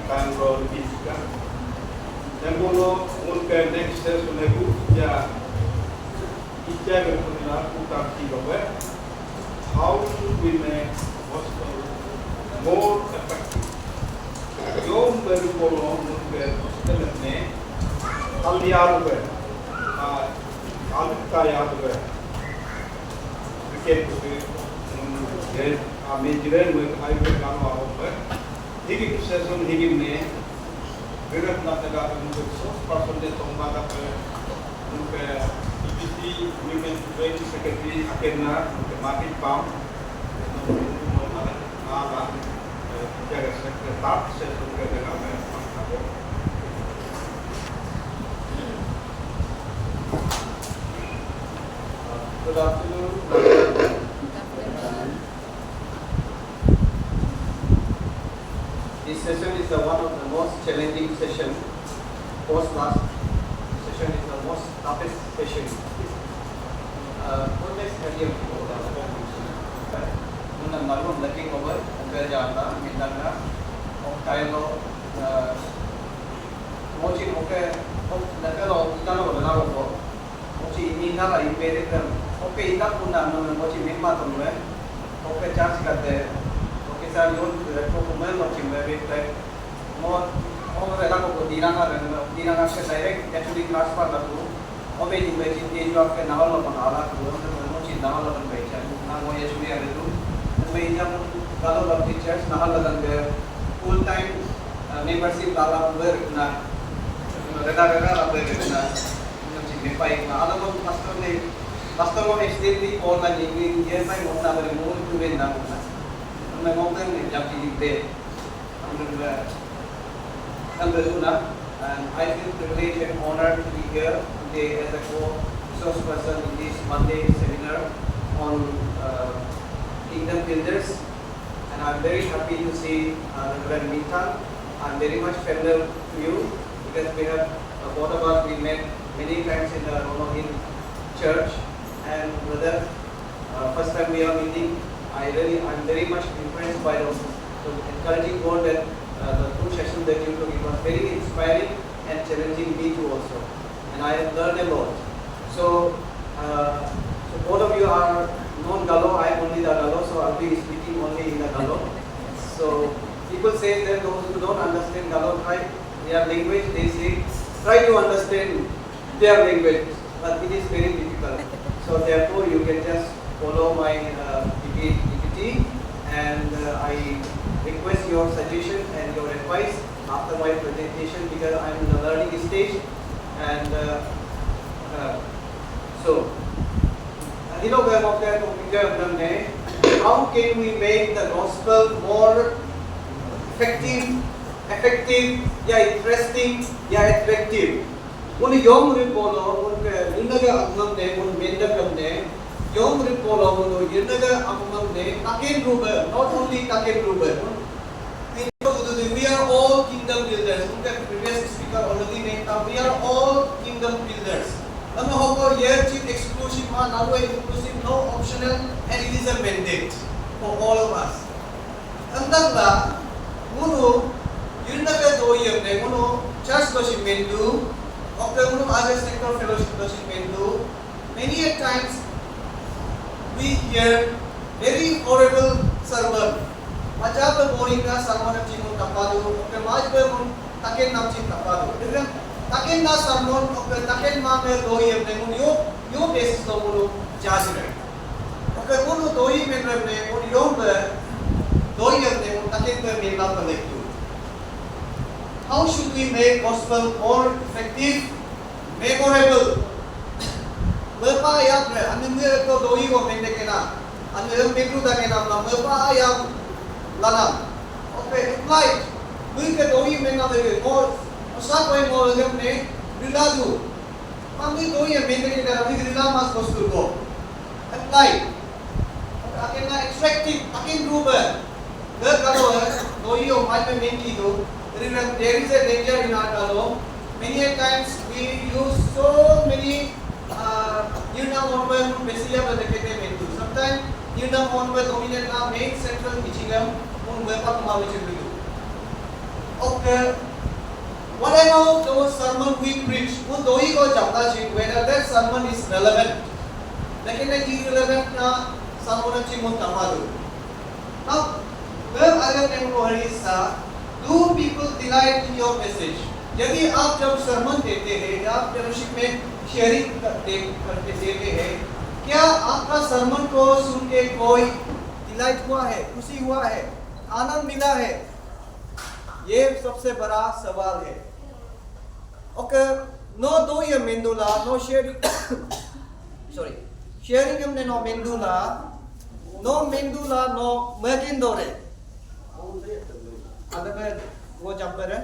Tanggol Fisika. Dan kalau mungkin next session itu ya kita berkenaan tentang tiga how should we make gospel more effective. Yung berkolong mungkin gospel ini aliar alkaya Cricket Amejiran mereka ayu kamu apa? Higi session higi ne berat nak negara untuk 100% tombak apa? Untuk EPC Women Training Secretary akhirnya untuk market pam untuk mana jaga sekretariat session kerja kami. Good afternoon. This session is one of the most challenging session. Post last session is the most toughest session. Context medium. Muna malu looking over compare janta minna Octilo mochi oke nakalo itano na ko mochi minna la ipere kan oke ita punna no mochi mimma tumwe oke charge करते किसान यून को कुमेल मोची में भी तक मोर और ऐसा को दीना का से डायरेक्ट एक्चुअली ट्रांसफर कर दूँ और भी जिम्मे जितने जो आपके नावल में बनाला तो वो तो मोची नावल लगन बैठा है ना वो ये शुरू है तो मैं जब कालो लग टीचर्स नावल लगन गए फुल टाइम मेंबरशिप लाला हुए ना रेगा लग गए ना मोची में पाई ना अलग अलग वास्तव में एक्सटेंडली और ना ये मैं मोटा बरे मोर क्यों ना मोटा मैं मोटा नहीं जब की दे under Una, and I feel privileged and honored to be here today as a co-resource person in this Monday seminar on kingdom builders. And I'm very happy to see Reverend Mita. I'm very much familiar to you because we have both of us we met many times in the Rono Hill Church. And brother, first time we are meeting, I'm very much impressed by the encouraging word that the two sessions that you took. It was very inspiring and challenging me too also, and I have learned a lot. So, both of you are non-Galo. I am only the Galo, so I'll be speaking only in the Galo. So people say that those who don't understand Galo their language, they say try to understand their language, but it is very difficult. So therefore, you can just follow my PPT, and I request your suggestion and your advice after my presentation because I am in the learning stage. And so, how can we make the gospel more effective, interesting, attractive? When young repolo, young repolo, not only Taken Ruber. We are all kingdom builders. The previous speaker already named we are all kingdom builders. Exclusive, no inclusive, no optional, and it is a mandate for all of us. Church fellowship many a times we hear very horrible sermon. Ajab boring ka sermon ng chino tapado, okay, majbe mon taken nam chin tapado. Then taken na sermon, okay, taken ma me doi apne mon yo basis to mon judge right. Okay, mon doi me ne mon yo doi apne mon taken me milna collect. How should we make gospel more effective, memorable? Merpa ayam le, ane mere ko doi ko mende kena, ane mekru da kena na merpa ayam lana. Okay, applied. We ke doi menga dege more. Sa koi more le ne riladu. Mami doi ya mende kena na rilada mas gospel ko. Applied. Okay, aken na extractive, aken ruber. There kalo doi o mai me mengi do. There is a danger in our kalo. Many a times we use so many sometimes dominate main central Okay, whatever those sermon we preach, उन दो ही को जमना चाहिए. Whether that sermon is relevant, लेकिन ये irrelevant ना sermon अच्छी मुन तमादु. Now, when अगर नेम को harees, do people delight in your message? यदि आप जब sermon देते हैं या आप fellowship में sharing करते देते हैं, क्या आपका sermon को सुन के कोई delight हुआ है, खुशी हुआ है, आनंद मिला है? ये सबसे बड़ा सवाल है. Okay, no doi mendula, no sharing. Sorry, sharing हमने no mendula, no makin dore. ada में वो जब पर है.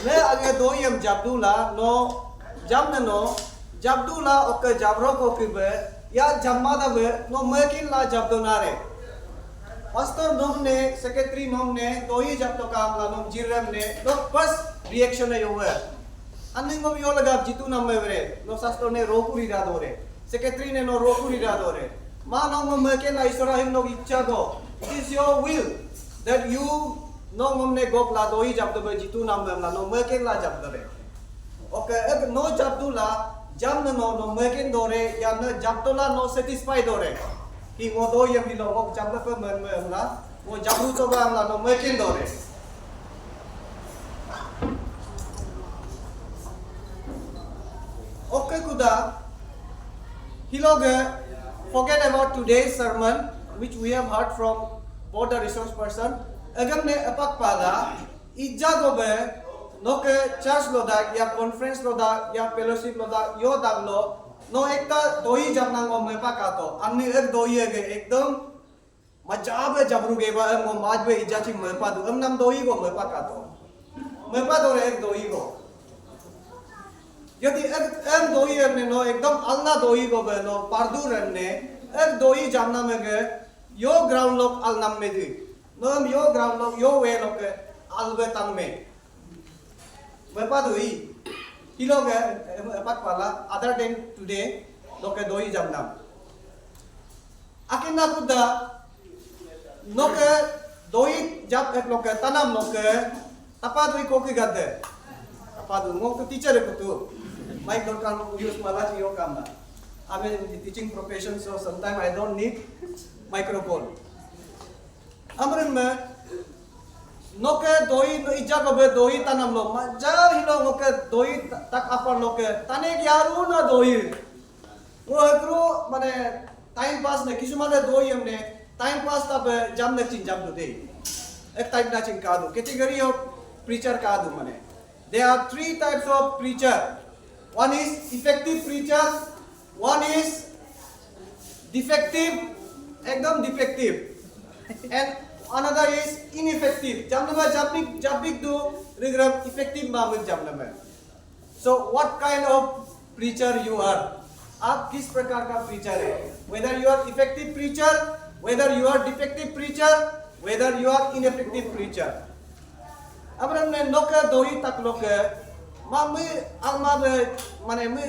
मैं आगे doi हम जबदुला, no जबदुला ओके जबरो को किबे या जम्मादा बे no makin la जबदुनारे. Pastor nomne, secretary nomne, doi jab to काम ला nom जिरम ने, तो first reaction है यो है. अन्य को भी यो लगा जितु नाम में वरे, नो सास्टर ने रोकु रिरा दोरे, secretary ने नो रोकु रिरा दोरे. माँ नोम में के ला इसरा हिम नो इच्छा को, it is your will that you नोम ने गोप ला दoi जब तो बे जितु नाम में ला नो में के ला जब दोरे. Okay, एक नो जब तो ला जब नो में के दोरे या न जब तो ला नो satisfy दोरे. कि वो दो ये मिलो वो जब तक मन में हमला वो जागरूक तो का हमला नो मेकिन दो रे. ओके कुदा he लोग forget about today's sermon which we have heard from both the resource person. अगर ने अपाक पाला इज्जा को बे नो के चर्च लोदा या कॉन्फ्रेंस लोदा या फेलोशिप लोदा यो दाग लो नो एक ता दोही जब नांगो में पाकातो अन्य एक दोही है एकदम मजाब जबरू गेवा वो माज बे इजाची में पादु हम नाम दोही को में पाकातो में पादो रे एक दोही को यदि एक दोही ने नो एकदम अलना दोही को बे नो पारदू रन ने एक दोही जानना में गए यो ग्राउंड लोग अलनाम में दी नो हम यो ग्राउंड लोग यो वे लोग के अलबे तंग में पादु ही ही लोग पाक पाला other than today लोग के दो ही जमना आखिर ना कुदा लोग के दो ही जब एक लोग के तनाम लोग के तपा दो ही कोकी गद्दे तपा दो वो तो टीचर है कुतु माइक लोग का यूज़ माला चाहिए काम ना I'm in teaching profession so sometimes I don't need microphone. Amaran में नोके दोई इज्जा को बे दोई तनम लो जब ही लोग नोके दोई तक अपन लोके तने यारू ना दोई वो एकरो माने टाइम पास ने किसी माने दोई हमने टाइम पास तब जम ने चिन जब दे एक टाइप ना चिन कादू कैटेगरी ऑफ प्रीचर कादू माने there are three types of preacher. One is effective preacher, one is defective, एकदम defective, and another is ineffective. जब भी दो रिग्राम effective मामले जमने में. So what kind of preacher you are? आप किस प्रकार का preacher है? Whether you are effective preacher, whether you are defective preacher, whether you are ineffective preacher. अब हमने नौकर दो ही तक लोग मामे आलमा माने में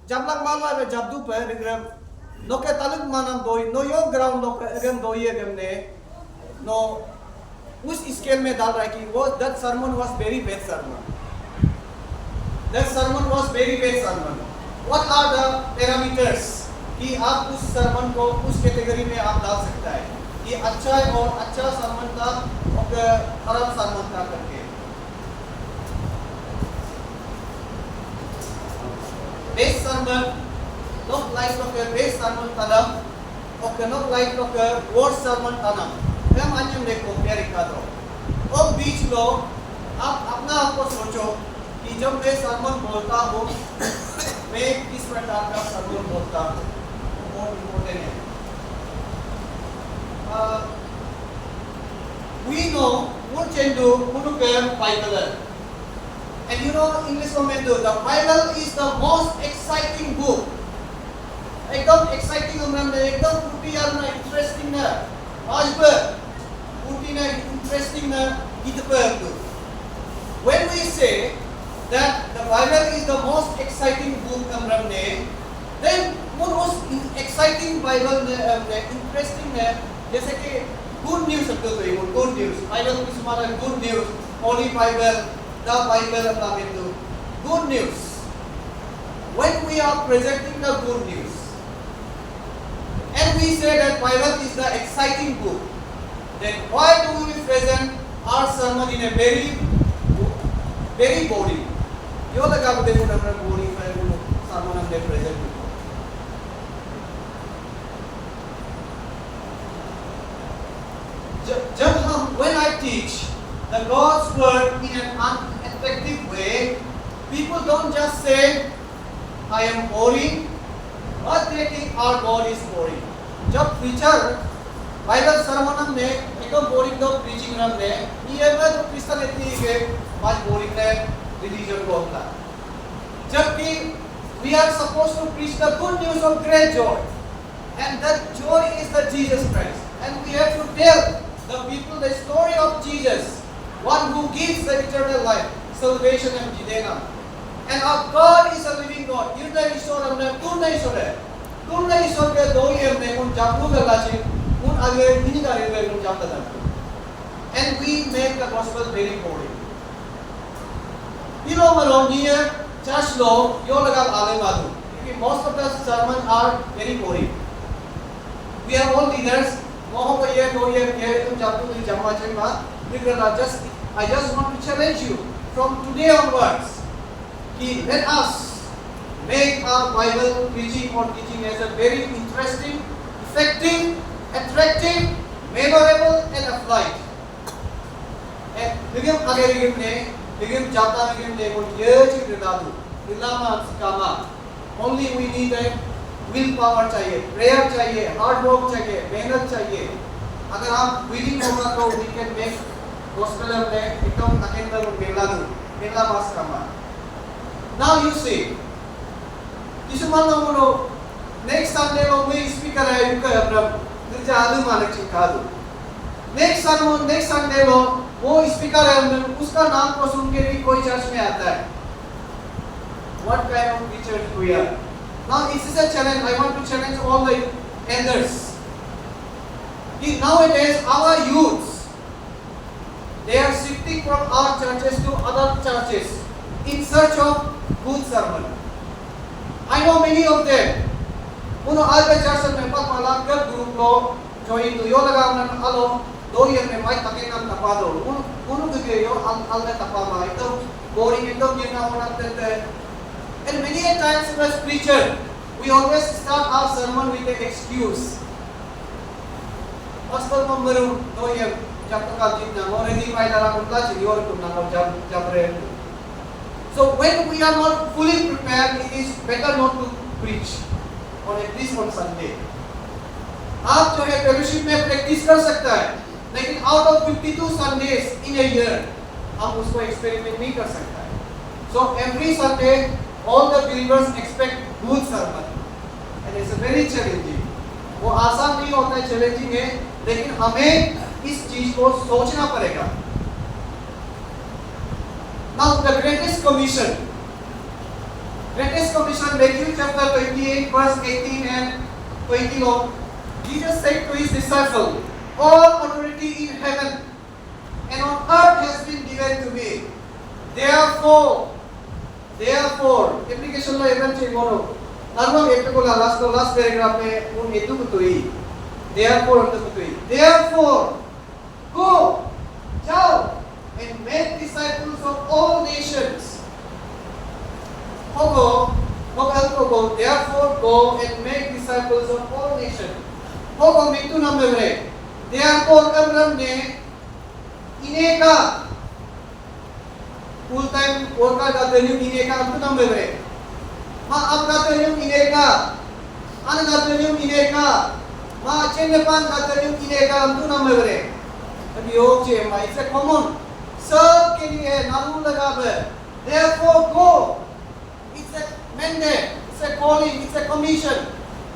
जब लग मालवा में जब दो पे रिग्राम नौकर तालुक मानम दो ही नो यो ग्राउंड लोग अगम दो ही अगम ने नो उस स्केल में डाल रहा है कि वो that sermon was very bad sermon. That sermon was very bad sermon. What are the parameters कि आप उस sermon को उस कैटेगरी में आप डाल सकता है कि अच्छा है और अच्छा sermon था और खराब sermon था करके. Best sermon not like लोग best sermon tanam और not like लोग worst sermon tanam. हम अन्य में कंपेयर कर दो और बीच लो आप अपना आपको सोचो कि जब मैं सरमन बोलता हूँ मैं किस प्रकार का सरमन बोलता हूँ बहुत इम्पोर्टेंट है. We know what chendu kunukem Bible and you know English comment the Bible is the most exciting book. एकदम exciting हमने एकदम कुटी यार ना interesting ना आज पर interesting when we say that the Bible is the most exciting book then most exciting Bible interesting जैसे कि good news itu good news. Bible itu semua good news. Holy Bible, the Bible apa itu good news. When we are presenting the good news, and we say that Bible is the exciting book, then why do we present our sermon in a very boring? Yo लगा बोले वो number boring है वो sermon हमने present किया. When I teach the God's word in an unattractive way, people don't just say, I am boring, but they think our God is boring. जब preacher Bible sermon में एकदम boring दो preaching हमने ये मैं तो Christian इतनी है आज boring है religion को होता है. जबकि we are supposed to preach the good news of great joy, and that joy is the Jesus Christ, and we have to tell the people the story of Jesus, one who gives the eternal life, salvation and jidena. And our God is a living God. You know ईश्वर हमने तुम नहीं ईश्वर है. तुम नहीं ईश्वर के दो ही हमने उन जागरूक लाची उन आगे नहीं करें वे उन जागता था. And we make the gospel very boring. You know Malone here, church law, you लगा आले मालूम. Because most of the sermons are very boring. We are all leaders. मोह को ये तुम जागरूक नहीं जमा Chenga. I just want to challenge you from today onwards. Let us make our Bible preaching or teaching as a very interesting, effective, attractive, memorable, and applied. And begin only we need a willpower चाहिए, prayer चाहिए, hard work चाहिए, मेहनत चाहिए. अगर हम willing होगा तो we can make gospel में एकदम अकेंद्र मेला मास कमा. Now you see, किसुमान लोगों next Sunday लोग में speaker है युका अपना दिलचा आलू मालिक चिकालू. Next Sunday लोग वो speaker है हमने उसका नाम को सुन के भी कोई चर्च में आता है. What kind of preachers we are? Now this is a challenge. I want to challenge all the elders. Nowadays our youths, they are shifting from our churches to other churches in search of good sermon. I know many of them. Uno albe church में पक माला कर group लो join तो यो लगा उन्हें आलो दो ये में mic तके नाम तपा दो उनो के यो आल में तपा माइक तो boring एकदम ये ना होना तेरे. And many a times as preacher, we always start our sermon with an excuse. Pastor memberu doi jam tengah jitna, mau ready pai dalam kelas ini orang tu nak jam rem. So when we are not fully prepared, it is better not to preach, or at least on Sunday. आप जो है fellowship में practice कर सकता है, लेकिन out of 52 Sundays in a year, हम उसको experiment नहीं कर सकता है. So every Sunday, all the believers expect good sermon, and it's a very challenging. वो आसान नहीं होता है, challenging है, लेकिन हमें इस चीज को सोचना पड़ेगा. Now the greatest commission, Matthew chapter 28 verse 18 and 20. Jesus said to his disciples, all authority in heaven and on earth has been given to me. Therefore, application La even चाहिए बोलो. नॉर्मल एक को last paragraph में उन हेतु को तो ही. Therefore, go, जाओ, and make disciples of all nations. Therefore, go and make disciples of all nations. Hogo itu namanya. Therefore, हमने इनेका full time worker करते हैं इनेका itu namanya. आप करते हैं इनेका, अन करते हैं इनेका, चेन्नपान करते हैं इनेका itu namanya. अब योग चे it's a common. सब के लिए नारू लगा है. Therefore, go. It's a mandate. It's a calling. It's a commission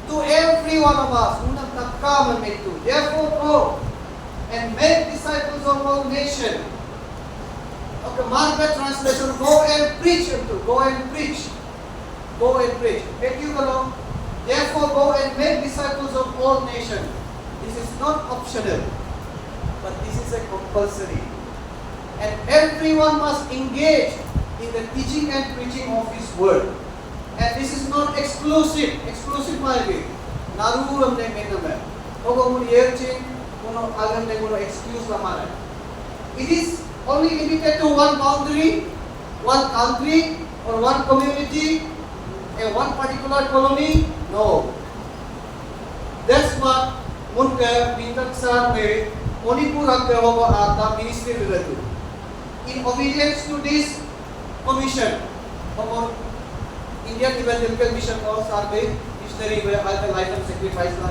to every one of us. Unang takam make to. Therefore, go and make disciples of all nations. Okay, Margaret translation. Go and preach. Go and preach. Make you along. Therefore, go and make disciples of all nations. This is not optional. but this is a compulsory. And everyone must engage in the teaching and preaching of His word. And this is not exclusive. Exclusive might be. Naru amne mename. Ogo mun yerchin kuno agam ne kuno excuse lamana. It is only limited to one boundary, one country, or one community, and one particular colony. No. That's what Munka Bintak Sar made Manipur Akdava Ata ministry related. In obedience to this commission, Indian Evangelical Mission of Sarve missionary where the life and sacrifice are.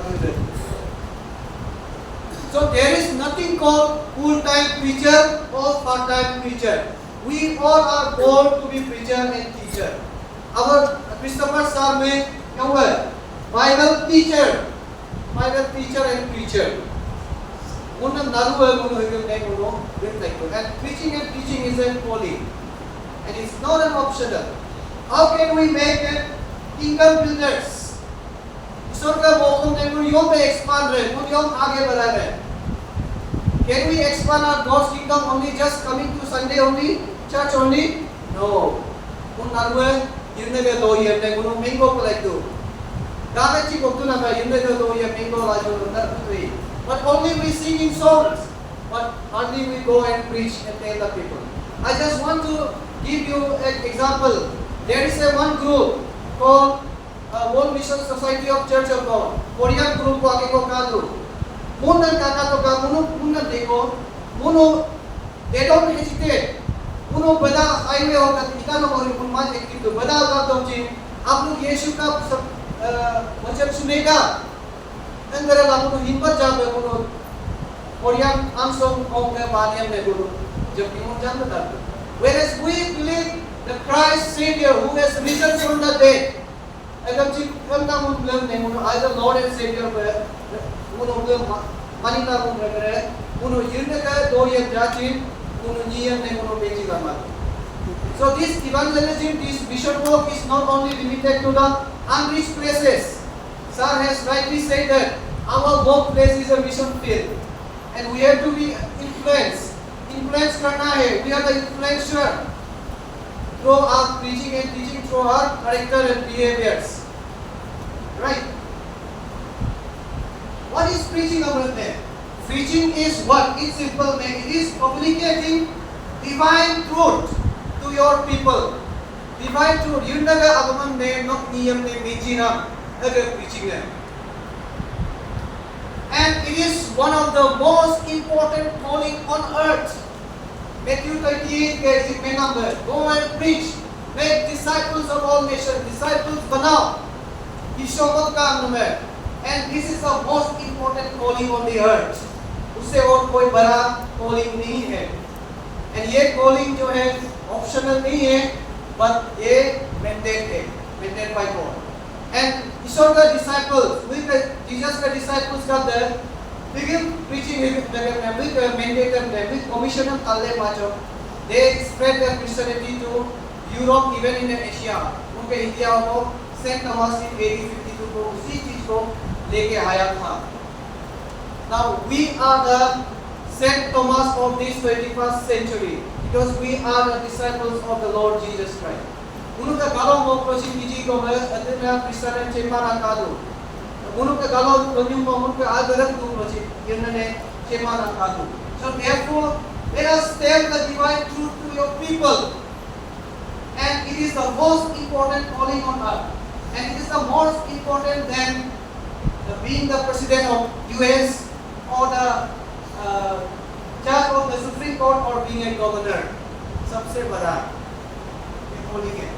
So there is nothing called full-time preacher or part-time preacher. We all are born to be preacher and teacher. Our Christopher Sar में क्या हुआ है? Bible teacher and preacher. उन्हें नारू है उन्होंने हिगम नहीं उन्होंने build नहीं किया. And preaching and teaching is a calling, and it's not an optional. How can we make it kingdom builders? ईश्वर का मौक़ों ने उन यों पे expand रहे, उन यों आगे बढ़ा रहे. Can we expand our God's kingdom only just coming to Sunday only, church only? No. उन नारू है जिन्हें वे दो ये ने उन्होंने मैंगो collect दो. दाने ची को ना भाई जिन्हें दो ये मैंगो लाजो नर पुत्री. But only we sing in songs, but hardly we go and preach and tell the people. I just want to give you an example. There is a one group called World Mission Society of Church of God. Korean group को आगे को कादू. मुन्नन काका तो का मुन्नन देखो, Munro they don't hesitate. Munro बड़ा हाईवे होगा इकानो कोरी मुन्मान एक किंतु बड़ा होगा तो जी आप लोग यीशु का वचन सुनेगा. अंदर लामुनो हिम्मत जामे मुन्नो कोरियन आंसों कोंगे बालियन में गुरु जब किमों जानता था. Whereas we believe the Christ Savior who has risen from the dead. अगर जी करना मुन्नो नहीं Munro either Lord and Savior पर मुन्नो मानिता मुन्नो करे मुन्नो यिर्ने का दो ये जाचिन मुन्नो नियम नहीं मुन्नो बेची लम्बा. So this evangelism, this mission work is not only limited to the unreached places. Sir has rightly said that our workplace is a mission field, and we have to be influenced. Influence करना है. We are the influencer through our preaching and teaching, through our character and behaviors. Right? What is preaching about that? Preaching is what? It's simple. It is communicating divine truth to your people. Divine truth. Yundaga agaman ne not niyam ne mijina. Preaching them. And it is one of the most important calling on earth. Matthew 38 is main number. Go and preach. Make disciples of all nations. Disciples banao. Ishwamot ka naam hai. And this is the most important calling on the earth. उससे और कोई बड़ा calling नहीं है. And ये calling जो है optional नहीं है, but ये mandate है. Mandate by God. And ईश्वर का disciples, Jesus का disciples का दर, begin preaching with mandate and with commission and काले macho. They spread their Christianity to Europe, even in Asia. उनके इंडिया को Saint Thomas in AD 52 को उसी चीज को लेके आया था. Now we are the Saint Thomas of this 21st century because we are the disciples of the Lord Jesus Christ. Unuka galo mo prosin biji ko me adena Christian chemana kadu. Unuka galo konyum mo unuka agarak tu prosin yernane chemana kadu. So therefore, let us tell the divine truth to your people. And it is the most important calling on earth. And it is the most important than being the president of US or the judge of the Supreme Court or being a governor. सबसे बड़ा calling है.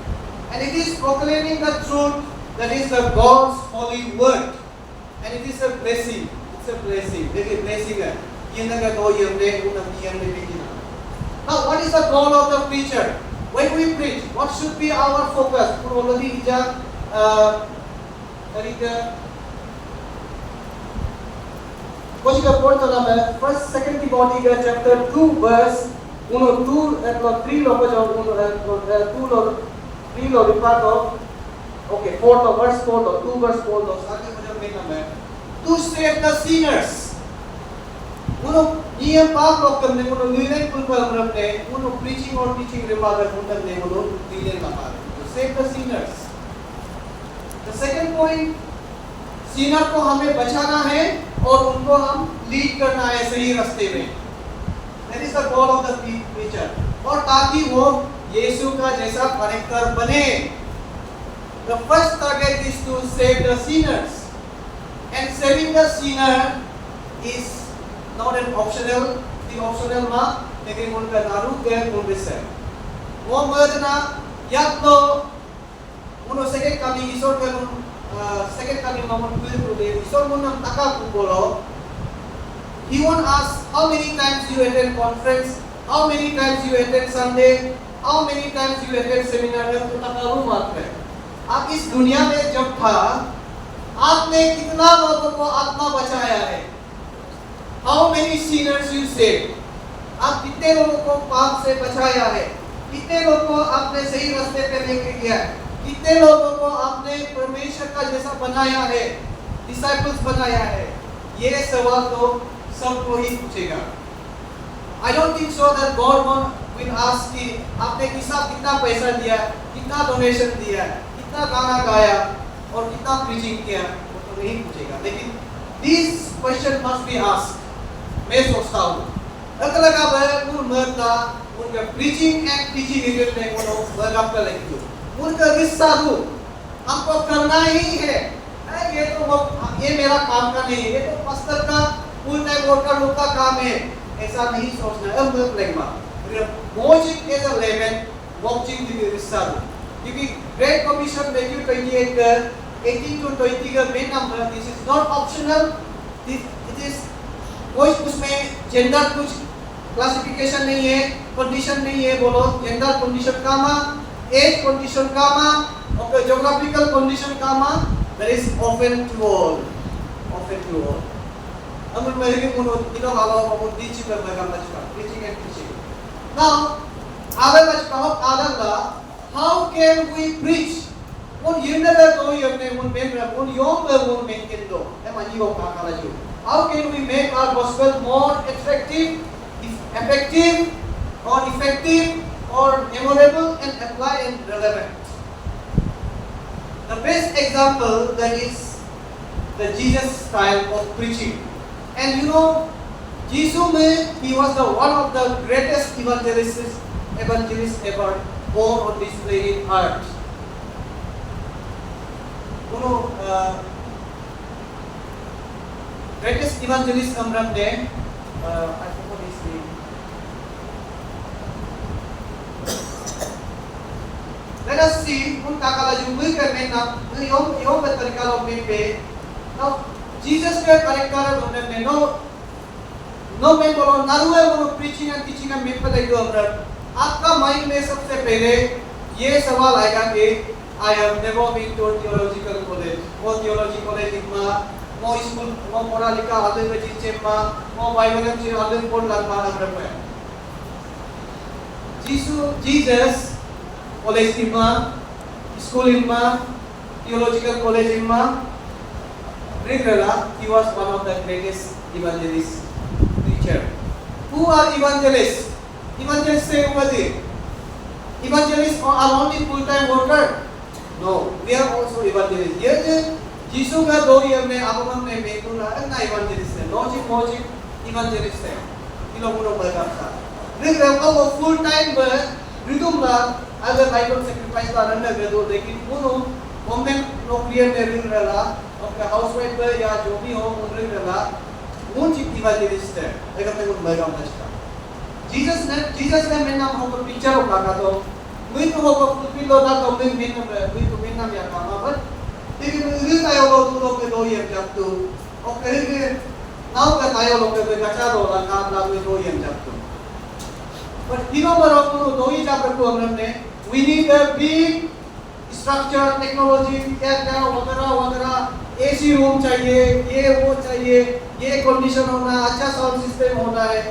And it is proclaiming the truth that is the God's holy word. And it is a blessing. It's a blessing. देखिए blessing है. ये ना का कोई हमने उन्हें हमने देखी ना. Now what is the goal of the preacher? When we preach, what should be our focus? Already ija तरीका कुछ का पढ़ तो ना मैं First Second Timothy का chapter 2 verse 1 2 and 3 लोग जो 2 लोग 3 लोग रिपार्ट हो okay 4 तो verse 4 तो 2 verse 4 तो आगे मुझे देखना मैं to save the sinners Uno niya pa program ne uno lilen program ne uno preaching और teaching revival undan ne uno lilen lapa to save the sinners. The second point, Sinner को हमें बचाना है और उनको हम लीड करना है सही रास्ते में. That is the goal of the preacher. और ताकि वो यीशु का जैसा करेक्टर बने. The first target is to save the sinners, and saving the sinner is not an optional. The optional मा लेकिन उनका नारू के उनके से वो मर्दना या तो उन्होंने second coming ईश्वर के second coming मा मन क्लियर कर दे ईश्वर मन हम तका बोलो. He won't ask how many times you attend conference, how many times you attend Sunday, how many times you attend seminar. तो तका रूम आते हैं. आप इस दुनिया में जब था आपने कितना लोगों को आत्मा बचाया है? How many sinners you saved? आप कितने लोगों को पाप से बचाया है? कितने लोगों को आपने सही रास्ते पे लेके गया है? कितने लोगों को आपने परमेश्वर का जैसा बनाया है? डिसाइपल्स बनाया है? ये सवाल तो सबको ही पूछेगा. I don't think so that God will ask कि आपने कितना पैसा दिया, कितना डोनेशन दिया, कितना गाना गाया और कितना प्रीचिंग किया, वो तो नहीं पूछेगा. लेकिन these questions must be asked. मैं सोचता हूँ अगर आप उन मर्दा उनका preaching and teaching रीजन में उन्होंने वर्क कर लेंगे उनका रिश्ता हो हमको करना ही है. ये मेरा काम का नहीं है, ये तो पास्टर का फुल टाइम वर्कर लोग का काम है. ऐसा नहीं सोचना है. अब Lagma watching is a level watching the रिश्ता हो क्योंकि Great Commission Matthew 28:18 to 20 का main number. This is not optional. It is कोई उसमें जेंडर कुछ क्लासिफिकेशन नहीं है, कंडीशन नहीं है. बोलो gender condition comma, age condition comma, और geographical condition comma. That is open to all. हम मेरे भी मुनो इनो हालो हम टीचिंग पर मैं काम करता हूँ. Teaching and teaching. Now, आगे बच्चा हो आदंगा. How can we preach? उन युद्धे तो युद्धे उन में उन यों में किंतु एमानी वो काम कराजू. How can we make our gospel more effective or memorable and apply and relevant? The best example that is the Jesus style of preaching. And you know, Jesus he was the one of the greatest evangelists ever born on this planet earth. You know, greatest evangelist Amram ne, I forgot his name. Let us see un kakala jumui karne na yom betarika lo pe. Now Jesus के character हमने ने no मैं बोलो नारुए बोलो preaching and teaching में पे देखो अमर. आपका माइंड में सबसे पहले ये सवाल आएगा कि I have never been to theological college. वो theology college इतना वो स्कूल वो पढ़ा लिखा आदमी में जीचे माँ वो बाइबल में जीचे आदमी पढ़ लाना हमारे पे. Jesus college इमा school इमा theological college इमा Rigala, he was one of the greatest evangelist preacher. Who are evangelists? Evangelists say over there. Evangelists are only full-time worker. No, we are also evangelists. Yes, Jesus का दो year में आगमन में बेतुला ना evangelist है. Logic evangelist है. ये लोग उन्होंने बताया था. Rigala वो full-time रिदुम ला अगर Bible sacrifice का रन कर दो लेकिन उन्होंने गवर्नमेंट नौकरी में Rigala आपका हाउसवाइफ या जो भी हो उन्हें लगा उन चीज़ इवांजेलिस्ट है. लेकिन मैं उन मरगाम नष्टा. जीसस ने मैं नाम होकर पिक्चर होगा का तो मैं तो होकर फुलफिल होता तो मैं तो मैं नाम या काम पर लेकिन इस तायो लोग के दो ये जब तो और कहीं नाव का तायो लोग के कच्चा दो काम लागू दो ये जब तो. पर तीनों बरों को दो ही जब रखो हमने we need a big structure technology क्या वगैरह एसी रूम चाहिए, ये वो चाहिए, ये कंडीशन होना, अच्छा साउंड सिस्टम होना है.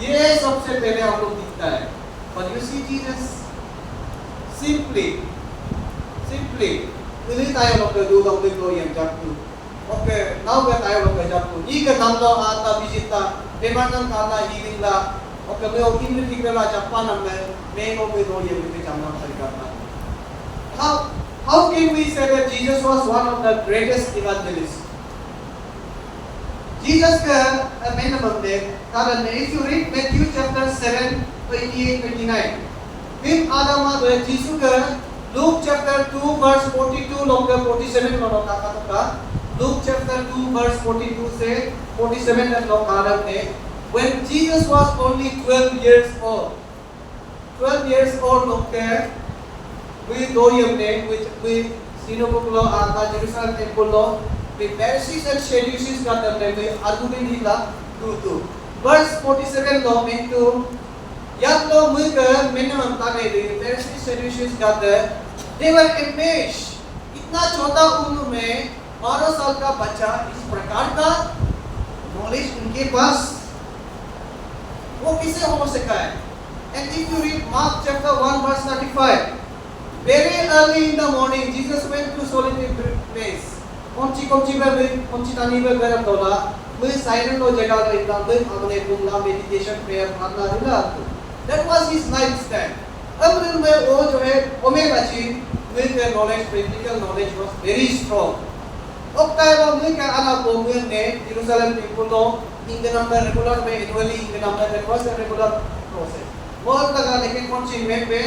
ये सबसे पहले आप लोग दिखता है. But you see Jesus simply ini tayo लोग दो लोग दो ये जब तो Okay, now that I will get up to Iga Namlo Ata Visita, Demanam Kala Ivinda, okay, we will in the Tigala Japan and may not be no year with the Jamam Sarikana. How can we say that Jesus was one of the greatest evangelists? Jesus ka minimum de, कारण if you read Matthew chapter 7, 28, 29, फिर आदमा तो जीसु का Luke chapter 2 verse 42 लोग 47 लोग का Luke chapter 2 verse 42 से 47 तक लोग आरंभ when Jesus was only 12 years old. 12 years old लोग के we दो यमने we synagogue लो आता Jerusalem temple low the Pharisees and Sadducees का तरह में argument ही ला टू verse 47 लो में तो याद लो मुझे minimum ताने दे Pharisees Sadducees का तरह they were amazed इतना छोटा उम्र में 12 साल का बच्चा इस प्रकार का नॉलेज उनके पास वो किसे हो सका है and if you read Mark chapter 1 verse 35 very early in the morning Jesus went to solitary place कौन-सी तानी में गरम डोला मुझे silent हो जगह रहता मुझे अपने बुंगा meditation prayer प्रार्थना दिला that was his lifestyle अब में वो जो है ओमेगा चीज मुझे knowledge practical knowledge was very strong Oktawa mui ka ana po mui ne Jerusalem temple no ingganam da regular में annually ingganam da was a regular process. बहुत लगा लेकिन कौन सी में पे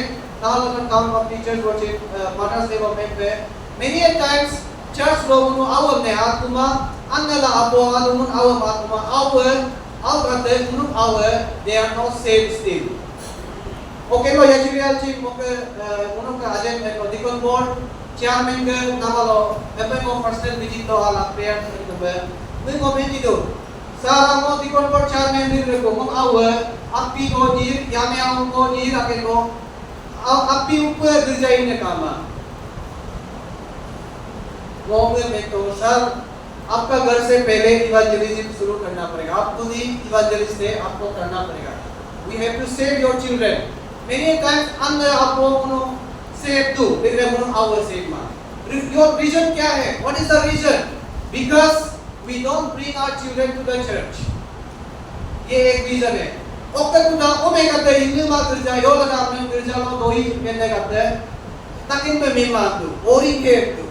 नाल का काम of teachers worship partners they were पे many a times church लोगों को आवर ने आत्मा अन्नला आपो आलुमुन आवर आत्मा आवर करते उन आवर they are not saved still. Okay लो याची reality मोके उन्हों का agent है protocol board chairman ke namalo epe ko personal visit to ala prayer to be we ko meji do sara mo dikon board chairman ni re ko mo awe appi ko ji ya me aun ko ji rake ko appi upar gir jaine kama वो में तो sir आपका घर से पहले evangelism शुरू करना पड़ेगा आप खुद ही इवेंजलिस्ट है आपको करना पड़ेगा we have to save your children many times अंदर आपको उन्हों save too. Our save ma. Your reason क्या है? What is the reason? Because we don't bring our children to the church. ये एक reason है. ओके कुछ ओ में कहते हैं इंग्लिश मार कर जाए यो लगा आपने कर जाए लो दो ही कहने कहते हैं ताकि मैं मिल मार दूँ और ही केव दूँ.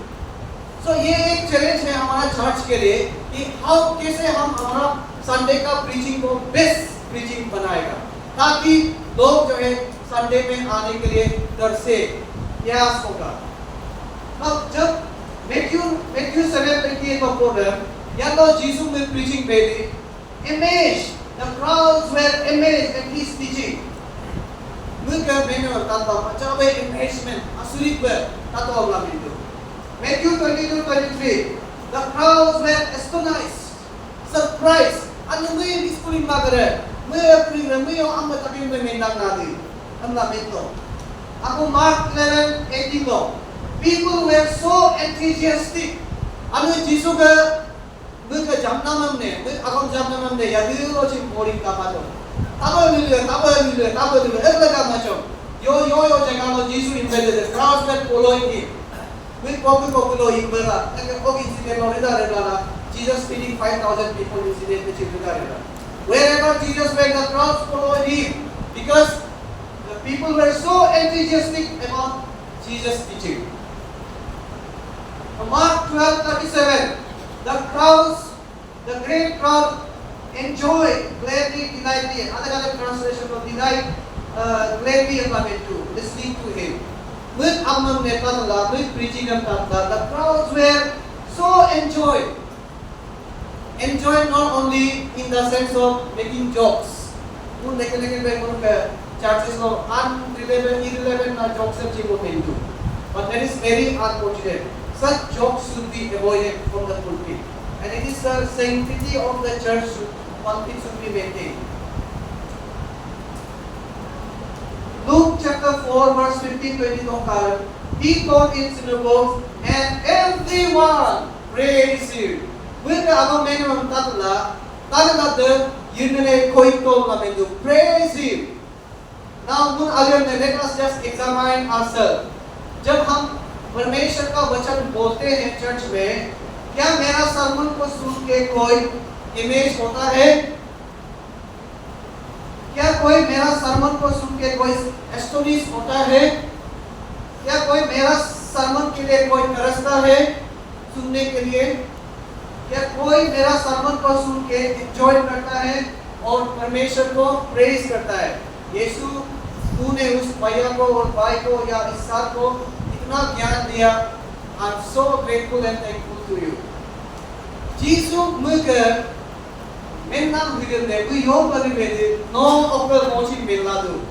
So ये एक challenge है हमारा church के लिए कि how कैसे हम हमारा Sunday का preaching को best preaching बनाएगा ताकि लोग जो है Sunday में आने के लिए डर से प्रयास होगा. अब जब Matthew 7:28 का program या तो जीसु में preaching पहले amazed the crowds were amazed at his teaching. मुझे मैंने बताता हूँ अच्छा वे amazement आश्चर्य पर तातो अगला बिंदु. Matthew 22:23 the crowds were astonished surprised अन्य मुझे स्कूलिंग बागर है मुझे अम्म तभी मुझे मेंढक ना दी अम्ला बिंदु. Aku Mark 11:18 lo. People were so enthusiastic. Anu Jisu ke mereka jamnam ne, aku jamnam ne. Ya dulu lo cip boring kapato. Apa dulu, erlega macam. Yo jangan lo Jisu invented the crowds were following him. With kopi lo imbera. Kopi incident lo reda. Jesus feeding 5,000 people incident which is reda. Wherever Jesus went, the crowds followed him because people were so enthusiastic about Jesus' teaching. Mark 12:37, the great crowd enjoyed gladly, delightly. Another translation of delight, gladly listening to him. With Amman Netanla, with preaching of the crowds were so enjoyed. Enjoyed not only in the sense of making jokes. Churches of irrelevant jokes and people into. But that is very unfortunate. Such jokes should be avoided from the pulpit. And it is the sanctity of the church one thing should be maintained. Luke chapter 4 verse 15-20 he taught in synagogues and everyone praised him. With the other men of Tatla, praise him. Now, let us just examine ourselves. जब हम परमेश्वर का वचन बोलते हैं church में क्या मेरा सरमन को सुन के कोई इमेज होता है? क्या कोई मेरा सरमन को सुन के कोई एस्टोनिश होता है? क्या कोई मेरा सरमन के लिए कोई तरसता है सुनने के लिए? क्या कोई मेरा सरमन को सुन के एंजॉय करता है और परमेश्वर को प्रेज करता है? यीशु, तूने उस भैया को और भाई को या इसहाक को इतना ज्ञान दिया. I am so grateful and thankful to you. Jesus mycket, men nam hygende, vi jobbar med no offer motion milladu,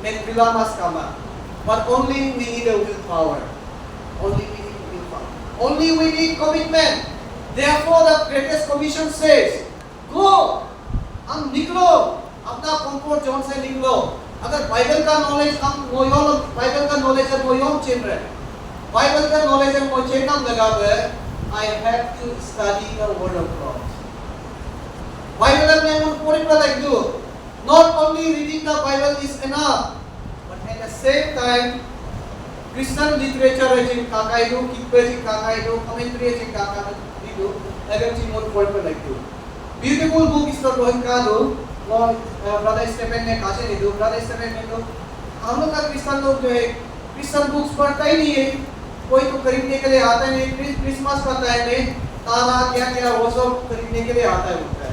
men villamas kama, but only we need a willpower. Only we need willpower. Only we need commitment. Therefore, the greatest commission says, go, हम निकलो, अपना comfort zone से निकलो. अगर Bible का knowledge हम मोयोल Bible का knowledge है मोयोम चिन रहे, बाइबल का नॉलेज है मोचे नाम लगा हुआ है. I have to study the word of God. Bible में हम पूरी पढ़ाई दो. Not only reading the Bible is enough, but at the same time, Christian literature है जिन काकाई दो, किताबें जिन काकाई दो, commentary जिन काकाई दो, अगर जिन मोर पूरी पढ़ाई दो. Beautiful book इस पर बहुत का दो. वो ब्रदर स्टेफन ने काचे नहीं दो. ब्रदर स्टेफन ने तो हम लोग का क्रिश्चियन लोग जो है क्रिश्चियन बुक्स पढ़ता ही नहीं है. कोई तो खरीदने के लिए आता है नहीं. क्रिसमस का टाइम में ताला क्या क्या वो सब खरीदने के लिए आता है होता है.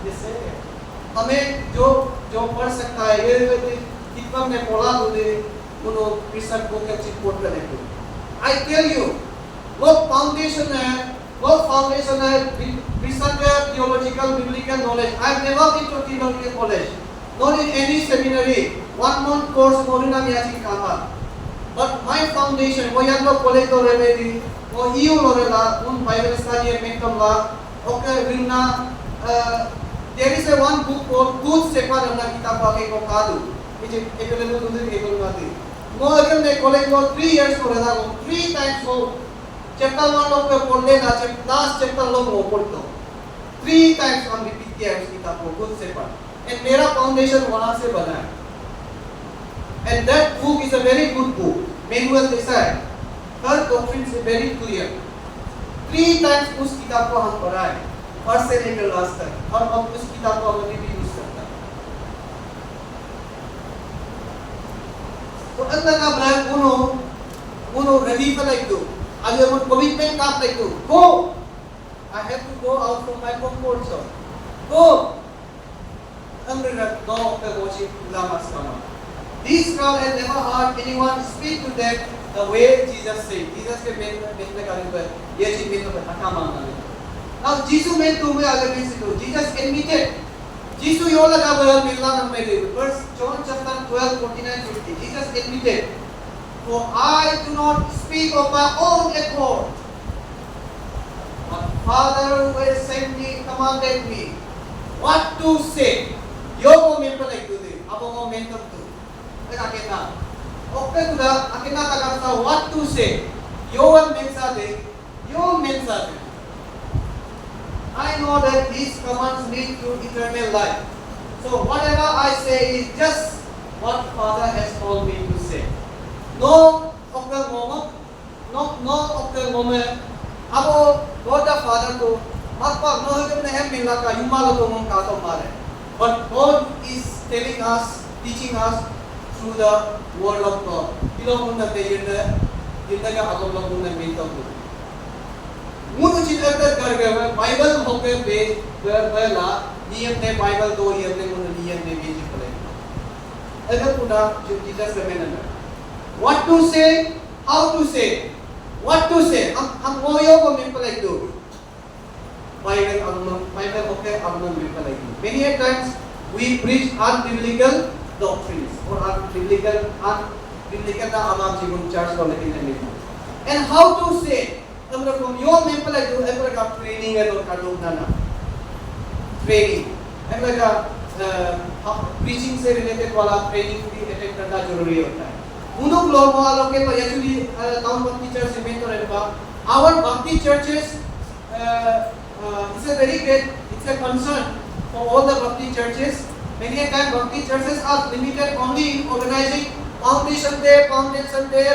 जैसे हमें जो जो पढ़ सकता है ये कितना में पढ़ा दे उनो क्रिश्चियन बुक के चिपकोट कर देखो. आई टेल यू वो फाउंडेशन है क्रिश्चियन का theological biblical knowledge. I have never been to theological college, not in any seminary. 1 month course मोरिना मियाची कामा. But my foundation, वो यहाँ लोग कॉलेज तो रहे थे, वो ईयू लोरे ला, उन बाइबल स्टडी में कम ला, ओके विलना, there is a one book called Good Shepherd हमना किताब वाके को कादू, इसे available दूसरे केबल में आती. वो अगर मैं कॉलेज में 3 years को रहता हूँ, 3 times वो chapter 1 लोग पे पढ़ लेना, last chapter लोग वो पढ़ता. 3 times हम repeat किया उस किताब को Good Shepherd. And मेरा foundation वहाँ से बना है. And that book is a very good book. Manuel Desai. Her doctrine is very clear. 3 times उस किताब को हम पढ़ा है, फर्स्ट से लेकर लास्ट तक, और हम उस किताब को अभी भी यूज करते हैं. तो अंदर का brand Uno ready for like do. अगर वो commitment काम like do. Go. I have to go out from my comfort zone. Go. अंदर का no पे वोची लामास कामा. These crowd had never heard anyone speak to them the way Jesus said. Jesus के मेन में कारण पर ये चीज मेन में हटा मांगना है. Now Jesus में तुम्हें अगर नहीं सीखो, Jesus admitted. Jesus यो लगा हुआ मिलना नम में ले. Verse John chapter 12:49-50. Jesus admitted, for I do not speak of my own accord, but Father who has sent me commanded me what to say. यो वो मेन पर like दे. अब वो मेन तब Akena. Okay, kuda akena kakasa what to say. Yo mensade. I know that these commands lead to eternal life. So whatever I say is just what Father has told me to say. No of the moment. Abo God the Father to matpa no hagam nahem mila ka yumalo to mong kato mare. But God is telling us, teaching us through the word of God. Kilo muna yinda ka agam lang muna minta ko. Muna चिल्लाकर कर गए Bible होके बेच पहला नियम ने Bible दो नियम ने मनो नियम ने बेच पड़े. अगर पुना जो जीसस में ना what to say, how to say, what to say. हम वो यो को मिल पड़े दो. बाइबल होके अगम मिल पड़े दो. Many a times we preach unbiblical doctrines or unbiblical ना आवाम जीवन चर्च को लेकिन नहीं. And how to say. हमरे को यो में पहले जो एपर का ट्रेनिंग है तो काटो ना ट्रेनिंग एपर का प्रीचिंग से रिलेटेड वाला ट्रेनिंग भी अटेंड करना जरूरी होता है. उन लोग वालों के तो एक्चुअली टाउन भक्ति चर्च में तो रहता. Our Bhakti churches it's a very great, it's a concern for all the Bhakti churches. Many a time Bhakti churches are limited only in organizing Foundation Day,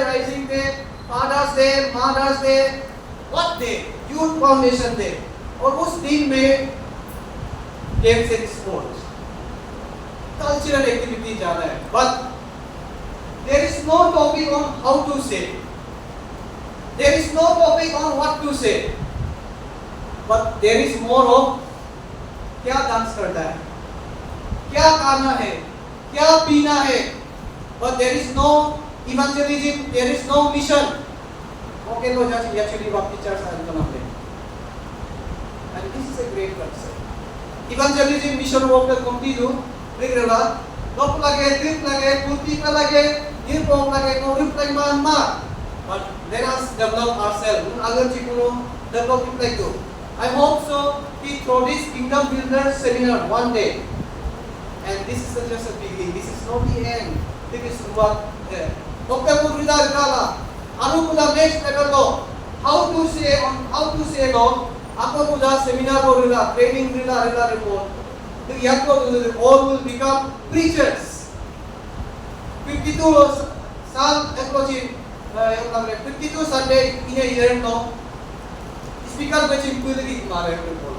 Rising Day, Father's Day, Mother's Day. What day? Youth foundation day, और उस दिन में games and sports, cultural activity ज़्यादा है, but there is no topic on how to say, there is no topic on what to say, but there is more of क्या dance करना है, क्या खाना है, क्या पीना है, but there is no evangelism, there is no mission. Okay, no, just actually what teachers are going to, and this is a great concept. Evangelism, mission work will continue. Regular, dok lage, trip lage, kurti ka lage, earphone lage, no reply ma. But let us develop ourselves. Agar chikuno develop reply to. I hope so. We through this kingdom builder seminar one day, and this is just a beginning. This is not the end. This is what. Dokter Murida Gala. Anu kuda next level lo. How to say lo. Ako kuda seminar borila, training borila, report. The yakko all will become preachers. 52 साल approaching. 52 Sunday in a year no. Speaker baching kudri mare ko.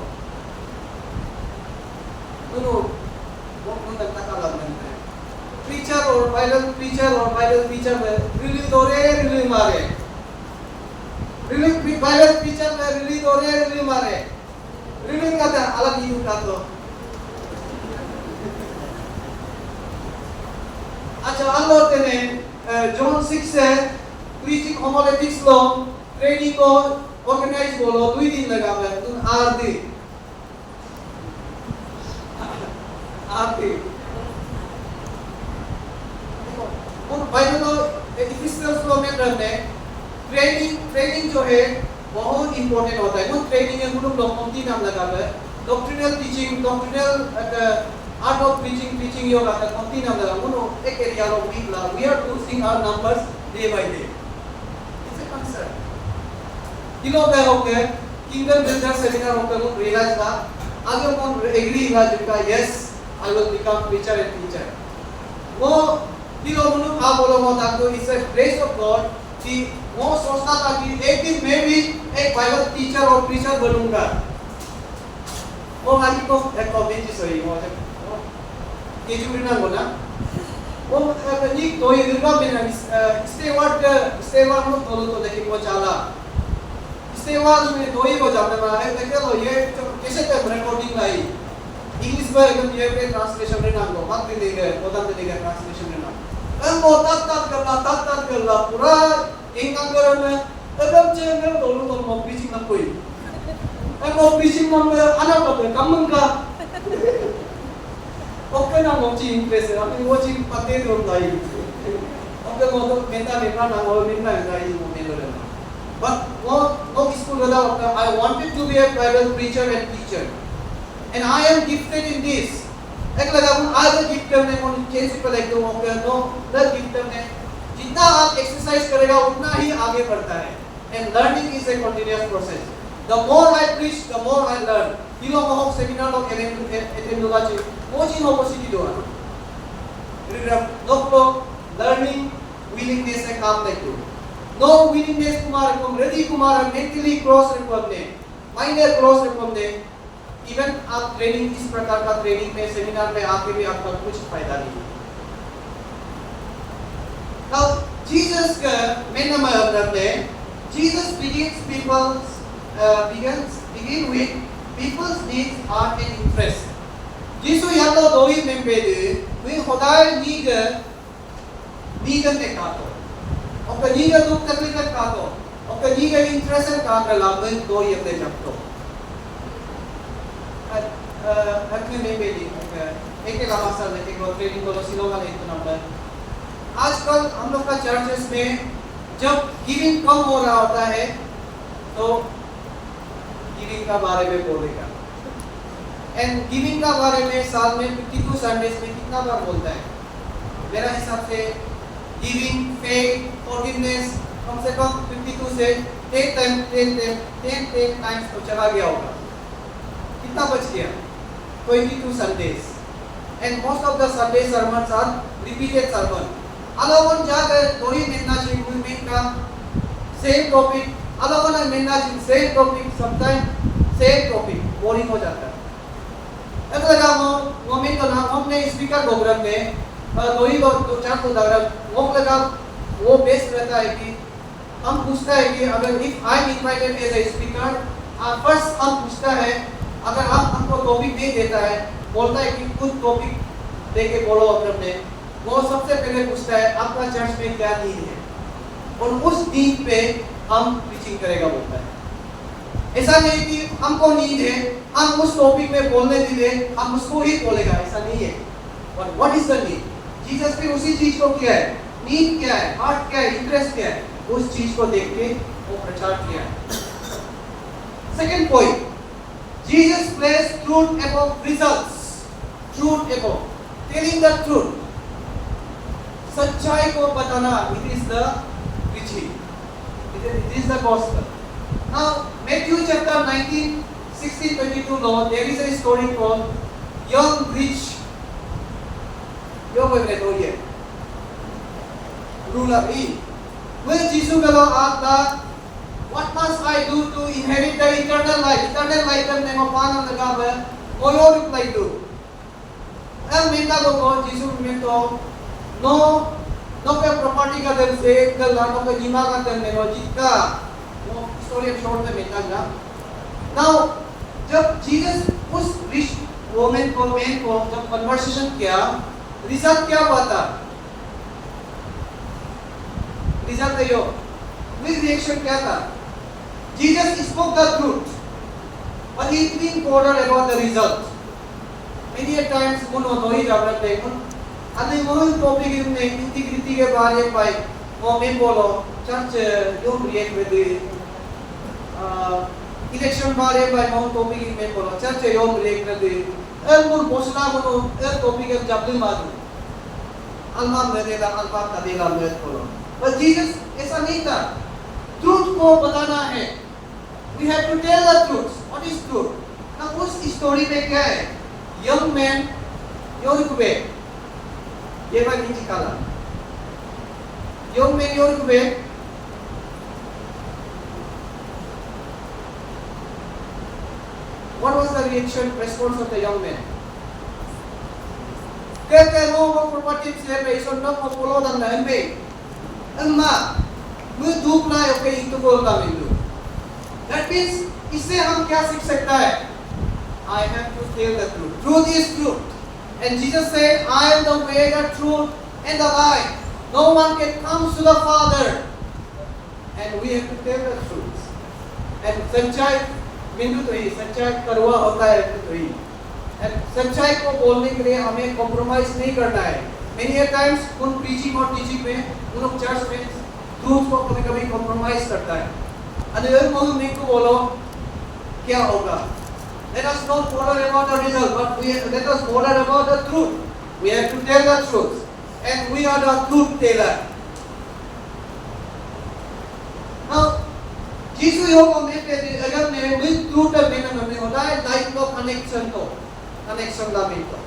No. What on the takala hai. Preacher or Bible preacher में really दोरे really मारे, really Bible preacher में really दोरे really मारे, really का तो अलग ही उठा तो। अच्छा अल्लाह तेने John 6 से preaching homiletics लो, training को organize बोलो, 2 दिन लगा मैं, तुम आरती और बाइबल इफिसियंस लो में रहने ट्रेनिंग जो है बहुत इंपॉर्टेंट होता है। वो ट्रेनिंग में हम लोग कौन सी नाम लगा रहे हैं, doctrinal teaching, doctrinal art of preaching yoga का कौन सी नाम लगा, वो एक area of weak law we are losing our numbers day by day. It's a concern किलो पे होके किंगडम बिल्डर सेमिनार होके वो रियलाइज था आगे वो एग्री हुआ जिनका yes I will become preacher and teacher. वो किलो मनु आप बोलो मत आपको it's a grace of God कि वो सोचता था कि एक दिन मैं भी एक बाइबल टीचर और प्रीचर बनूंगा। वो माजी को एक कॉमेंट सही वो केजुरी ना बोला वो अपनी तो ये दुर्गा बिना स्टेवार्ड नो तो देखिए वो चाला स्टेवार्ड में दो ही को जाने वाला है देखिए लो ये कैसे तक रिकॉर्डिंग लाई इंग्लिश में एकदम ये पे ट्रांसलेशन में नाम को बात भी देगा बोलता भी देगा ट्रांसलेशन में नाम वो तात करला पूरा इंगंगरन में एकदम चेंगर दोनों तो मो प्रीचिंग ना कोई मो प्रीचिंग में आना पड़ता कमन का ओके ना मो चीज इंप्रेस है अपनी वो चीज पते दो लाई ओके मो तो मेंटा मेंटा ना वो मेंटा लाई वो मेंटा ना but no school without I wanted to be a Bible preacher and teacher and I am gifted in this एक लगा उन आगे गिफ्ट करने को चेंज पर एक दो मौके दो दस गिफ्ट करने जितना आप एक्सरसाइज करेगा उतना ही आगे बढ़ता है and learning is a continuous process the more I preach the more I learn kilo मोहक सेमिनार लोग एटेंड होगा चाहिए वो चीज़ हो पॉसिटिव होगा रिग्रेट दोस्तों learning willingness से काम नहीं करो no willingness कुमार को ready कुमार mentally cross रखने mind cross रखने इवन आप ट्रेनिंग इस प्रकार का ट्रेनिंग में सेमिनार में आके भी आपका कुछ फायदा नहीं। Now Jesus का मेन नाम है Jesus begin with people's needs, heart and interest. Jesus यालो दो ही में पेड़े वे खुदाई नीगर ने काटो और नीगर दुख तकलीफ काटो और नीगर इंटरेस्ट काट लाभ दो ही अपने जपतो में बेली एक लामा सर ने एक ट्रेनिंग को सिलो वाले इतना नंबर आजकल हम लोग का चर्चेस में जब गिविंग कम हो रहा होता है तो गिविंग का बारे में बोलेगा एंड गिविंग का बारे में साल में 52 संडेज में कितना बार बोलता है मेरा हिसाब से गिविंग फेथ फॉरगिवनेस कम से कम 52 से 10 टाइम्स तो चला गया होगा कितना बच गया 22 Sundays and most of the Sunday sermons are repeated sermon. अलावन जाकर दो ही महीना चाहिए का same topic अलग अलग महीना same topic sometime same topic boring हो जाता है ऐसा लगा मोमेंट तो ना हमने स्पीकर प्रोग्राम में दो ही दो चार तो दागरा वो लगा वो बेस रहता है कि हम पूछता है कि अगर if I am invited as a speaker first हम पूछता है अगर आप हमको टॉपिक दे देता है बोलता है कि कुछ टॉपिक दे के बोलो अपने वो सबसे पहले पूछता है आपका चर्च में क्या नीड है और उस नीड पे हम प्रीचिंग करेगा बोलता है ऐसा नहीं कि हमको नीड है हम उस टॉपिक में बोलने दीजिए हम उसको ही बोलेगा ऐसा नहीं है और what is the need Jesus ने उसी चीज को किया है नीड क्या है हार्ट क्या है इंटरेस्ट क्या है उस चीज को देख के वो प्रचार किया है second point Jesus place truth above results truth above telling the truth सच्चाई को बताना it is the preaching it is the gospel now Matthew chapter 19:16-22 Lord there is a story called young rich young ruler when Jesus galo aata what must I do to inherit the eternal life kan nemo panam nagawa oyo reply do minta ko Jesus minto no पे property का दर से कल लानों का जीमा का दर ने logic का वो story short में मिलता है नाउ जब जीसस उस रिच वुमन को मैन को जब कन्वर्सेशन किया रिजल्ट क्या हुआ था रिजल्ट यो विद रिएक्शन क्या था Jesus spoke the truth but he didn't bother about the result many times उन्होंने तो ही जागरूक थे अने वो टॉपिक में इंटीग्रिटी के बारे में वो मैं बोलो church yo react with election बारे में वो टॉपिक में बोलो चर्च यो रिएक्ट विद मुन पोस्टना मुन टॉपिक जब दिन मालूम अल्लाह मेरेला अल्लाह का देगा मैं बोलो पर जीसस ऐसा नहीं था ट्रूथ को बताना है we have to tell the truth what is truth ना उस स्टोरी में क्या है young man योरुबे ये बात नीचे काला young man योरुबे what was the reaction response of the young man कहते हैं वो प्रॉपर्टी से पैसों न को बोलो तो नहीं बे अम्मा मुझे धूप ना ओके इतो बोलता मिलूं that means इससे हम क्या सीख सकता है I have to tell the truth truth is truth and Jesus said I am the way the truth and the life no one can come to the Father and we have to tell the truth and सच्चाई बिंदु तो ही सच्चाई करवा होता है तो ही and सच्चाई को बोलने के लिए हमें कॉम्प्रोमाइज नहीं करना है many times उन प्रीचिंग और टीचिंग में उन लोग चर्च में ट्रूथ को कभी-कभी कॉम्प्रोमाइज करता है अगर मोहन में को बोलो क्या होगा let us not bother about the result but let us bother about the truth we have to tell the truth and we are the truth teller now Jesus योग में अगर मैं with truth में होता है लाइफ का connection ला मिलता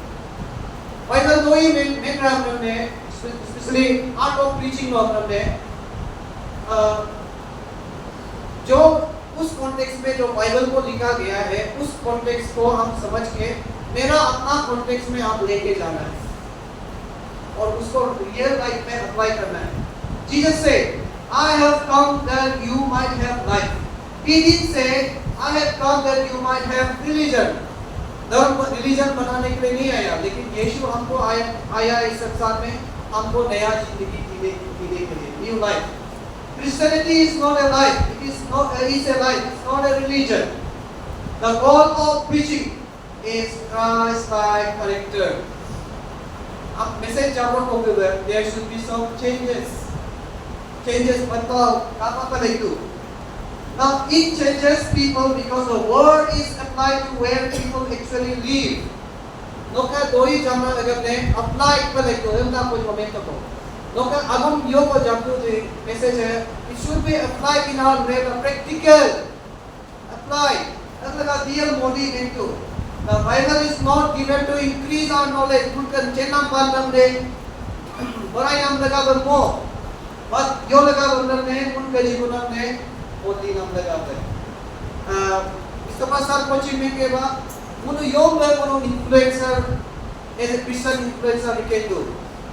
Bible तो ही में ग्राम में स्पेशली आर्ट ऑफ प्रीचिंग में जो उस कॉन्टेक्स्ट में जो बाइबल को लिखा गया है उस कॉन्टेक्स्ट को हम समझ के मेरा अपना कॉन्टेक्स्ट में आप लेके जाना है और उसको रियल लाइफ में अप्लाई करना है जीसस से I have come that you might have life he didn't say I have come that you might have religion धर्म रिलीजन बनाने के लिए नहीं आया लेकिन यीशु हमको आया इस संसार में हमको नया जिंदगी जीने के लिए new life Christianity is not a life it is a life it's not a religion the goal of preaching is Christ-like character अब मैसेज जागरूक हो गए there should be some changes बताओ apa itu now it changes people because the word is applied to where people actually live noka doi jamna agar ne apply पर एक तो ना कोई कमेंट को noka agam yo को जागरूक जो मैसेज है it should be applied in our way the practical apply मतलब real body into the Bible is not given to increase our knowledge bukan cenam pandang de orang yang lगा Bermo but yo लगा बंदर ने उनके जीवन में only nam lagabe. Isto pasal coaching में के बाद मुनो योग में मुनो influencer as a Christian influencer we can do,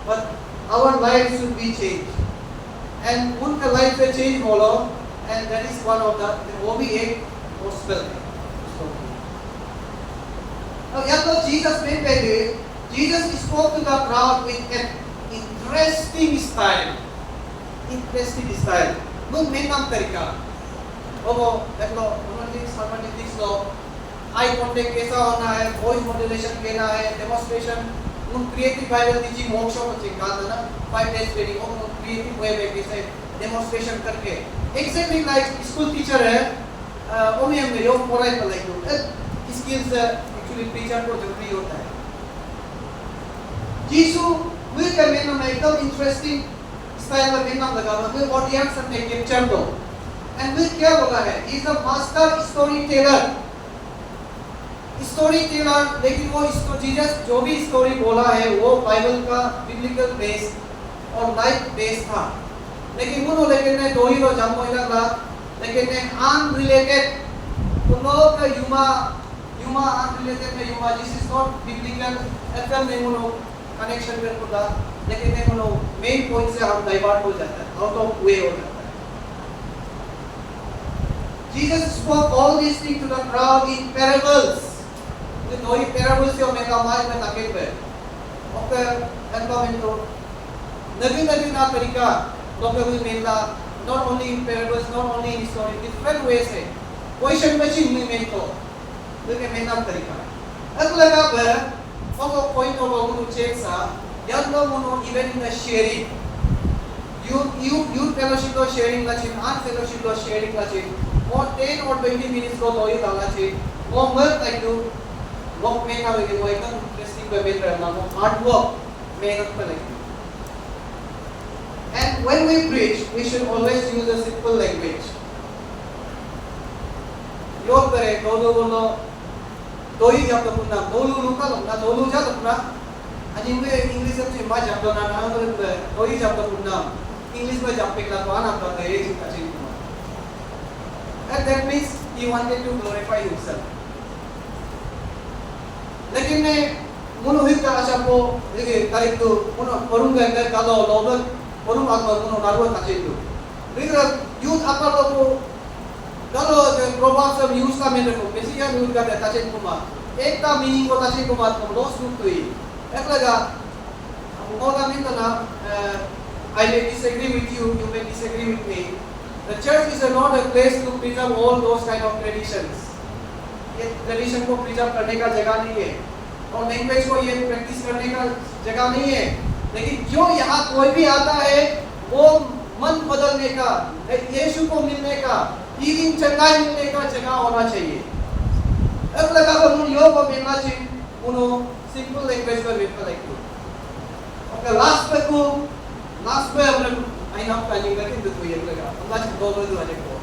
but our lives should be changed. And उनका life में change hollow, and that is one of the वो भी एक gospel है. अब यहाँ तो Jesus में पहले Jesus spoke to the crowd with an interesting style. Interesting style. लोग में नाम तरीका. वो देख लो hermeneutics लो, eye contact कैसा होना है, voice modulation कैसा है, demonstration, उन creative Bible teaching workshop में कहा था ना, 5 days training, वो creative way में कैसे demonstration करके, exactly like school teacher है, वो भी हम लोग पढ़ाई पर लाइक skills actually preacher को जरूरी होता है. यीशु will का में ना एकदम interesting style में नाम लगा, मतलब audience ने capture दो. And will क्या बोला है? He is a master storyteller. Story teller, लेकिन वो जीसस जो भी स्टोरी बोला है वो बाइबल का बिब्लिकल बेस और लाइफ बेस था. लेकिन वो लेकिन ने दो ही लो जम होइला ला, लेकिन ने अनरिलेटेड उन लोग का यूमा अनरिलेटेड में यूमा this is not biblical FM में उनो कनेक्शन कर खुदा, लेकिन ने उनो मेन पॉइंट से हम डाइवर्ट हो जाता है, आउट ऑफ वे हो जाता है. Jesus spoke all these things to the crowd in parables. The doi parables se omega mai में ताकि पे ओके एनवायरमेंटो नवी ना तरीका लोगों को मिलता not only in parables, not only in story, different ways है. क्वेश्चन में चीज नहीं मिलतो लेकिन में नाम तरीका अगला का पे ओको पॉइंट ओको उन चेक सा याद लो उन इवेंट में शेयरिंग you fellowship लो शेयरिंग ला चीज आन fellowship लो शेयरिंग ला चीज और 10 और 20 minutes को दो ही डालना चीज वो मत लाइक टू work में ना लगे वो एकदम इंटरेस्टिंग पे बेट रहना वो हार्ड वर्क मेहनत पे लगे. And when we preach, we should always use a simple language. योग करे दोलू बोलो दो ही जब तक ना दोलू लुका लो ना दोलू जा तक ना अजी में इंग्लिश में माँ जब तो ना तो दो ही जब तक ना इंग्लिश में जब पिक ला तो आना तो ये चीज़ अच्छी नहीं. And that means he wanted to glorify himself. लेकिन ने मुनो हित का आशा को लेके तारीख तो मुनो परुंग के अंदर कालो लोबल परुंग आत्मा मुनो नारुआ ताचे तो लेकिन यूथ आपा लोग को कालो प्रोग्राम सब यूथ का मेरे को किसी का यूथ का ताचे को मार एक का मीनिंग को ताचे को मार तो लॉस लुक तो ही एक लगा वो का मीन तो ना I may disagree with you, you may disagree with me. The church is not a place to preserve all those kind of traditions. ये ट्रेडिशन को प्रिजर्व करने का जगह नहीं है और लैंग्वेज को ये प्रैक्टिस करने का जगह नहीं है. लेकिन जो यहाँ कोई भी आता है वो मन बदलने का, यीशु को मिलने का, हीलिंग चंगाई मिलने का जगह होना चाहिए. अब लगा हम योग को मिलना चाहिए उनो सिंपल लैंग्वेज पर मिलता है. ओके लास्ट पे हमने आई नाम प्लानिंग करके तो ये लगा अल्लाह से दो लोग वाले को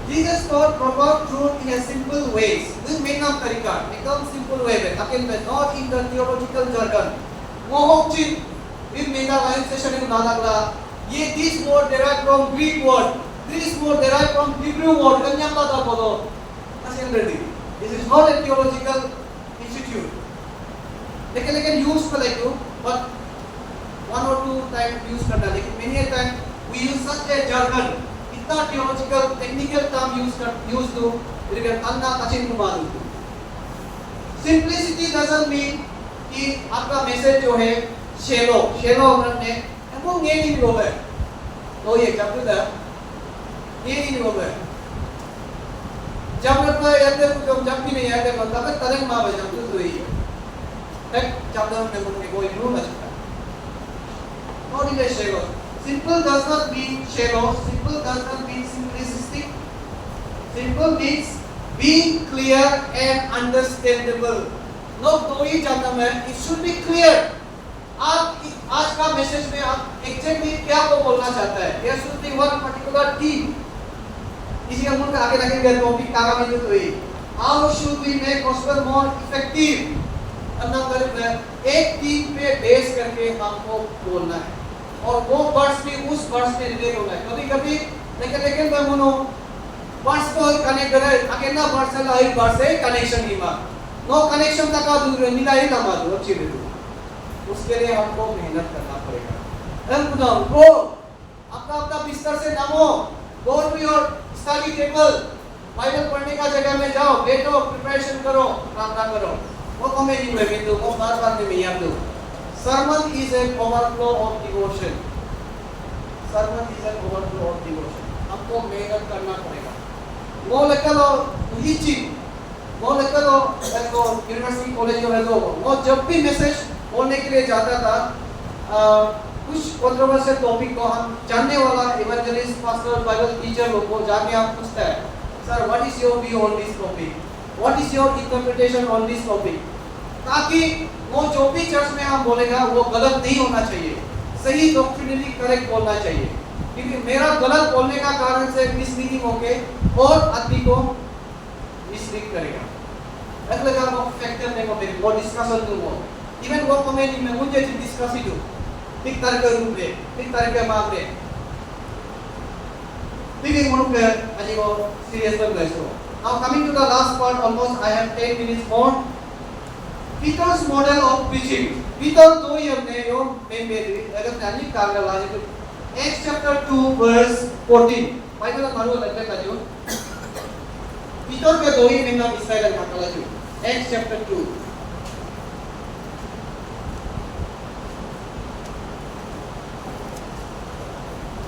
Jesus taught profound truth in a simple ways. This main नाम तरीका एकदम simple way में ताकि मैं not in the theological jargon. वो हम चीज इस मेगा लाइन सेशन में ना लगला. ये this word derived from Greek word, this word derived from Hebrew word. कन्या का था बोलो. ऐसे ready. This is not a theological institute. लेकिन use कर लेते हो, but one or two times use करना. लेकिन many a time we use such a jargon. इतना theological technical term use to लेकिन अन्ना कठिन मालूम. Simplicity doesn't mean कि आपका मैसेज जो है shallow हमने वो ये नहीं बोल रहे. तो ये जब तक ये नहीं बोल रहे. जब तक याद है जब भी नहीं याद है तब तक तरंग माँ बजा तो ही है. तक जब तक हमने बोलने कोई रूल नहीं है. Not in a shallow. Simple does not mean shallow. Simple does not mean simplistic. Simple means being clear and understandable. लोग दो ही जानना है. It should be clear. आप आज का मैसेज में आप exactly क्या को बोलना चाहता है? There should be one particular theme. इसी का मुल्क आगे लगे गए टॉपिक कागा में जो तो ही. How should we make gospel more effective? अन्ना करें एक थीम पे बेस करके हमको बोलना है. और वो वर्ड्स भी उस वर्ड्स में रिलेट होना है. कभी-कभी लेकिन मैं बोलूं वर्ड्स को कनेक्ट करे अकेला वर्ड्स से लाइव वर्ड्स से कनेक्शन नहीं मार. नो कनेक्शन तक का दूर मिला ही ना मार अच्छी वीडियो. उसके लिए हमको मेहनत करना पड़ेगा. हेल्प डाउन गो अपना बिस्तर से नामो. Go to your study table. Bible पढ़ने का जगह में जाओ, बैठो, प्रिपरेशन करो, प्रार्थना करो. वो कमेंट में भी दो, वो बार-बार में याद दो. Sermon is an overflow of devotion. Sermon is an overflow of devotion. हमको मेहनत करना पड़ेगा. वो लेकर teaching, वो लेकर ऐसे यूनिवर्सिटी कॉलेज में तो वो जब भी मैसेज बोलने के लिए जाता था, कुछ कंट्रोवर्शियल टॉपिक को हम जानने वाला इवेंजलिस्ट, पास्टर, बाइबल टीचर लोग को जाके आप पूछता है, sir what is your view on this topic, what is your interpretation on this topic, ताकि वो जो भी चर्च में हम बोलेगा वो गलत नहीं होना चाहिए, सही डॉक्ट्रिनली करेक्ट बोलना चाहिए. क्योंकि मेरा गलत बोलने का कारण से मिसलीडिंग होके और आदमी को मिसलीड करेगा. એટલે કે આ ફેક્ટર ને वो डिस्कशन तो वो इवन वो कमेंट में मुझे डिस्कस ही दो ठीक तरह के रूप में ठीक तरह के मामले ठीक है मुझे आज वो सीरियस पर गए. Now coming to the last part, almost I have 10 minutes more. Peter's model of preaching. Peter तो ही हमने यो मेरी अगर जानी कार्य लाने तो Acts chapter 2 verse 14. बाइबल का मालूम लगता है जो पीटर के दो ही मेरा इस्राएल का कला जो Acts chapter 2.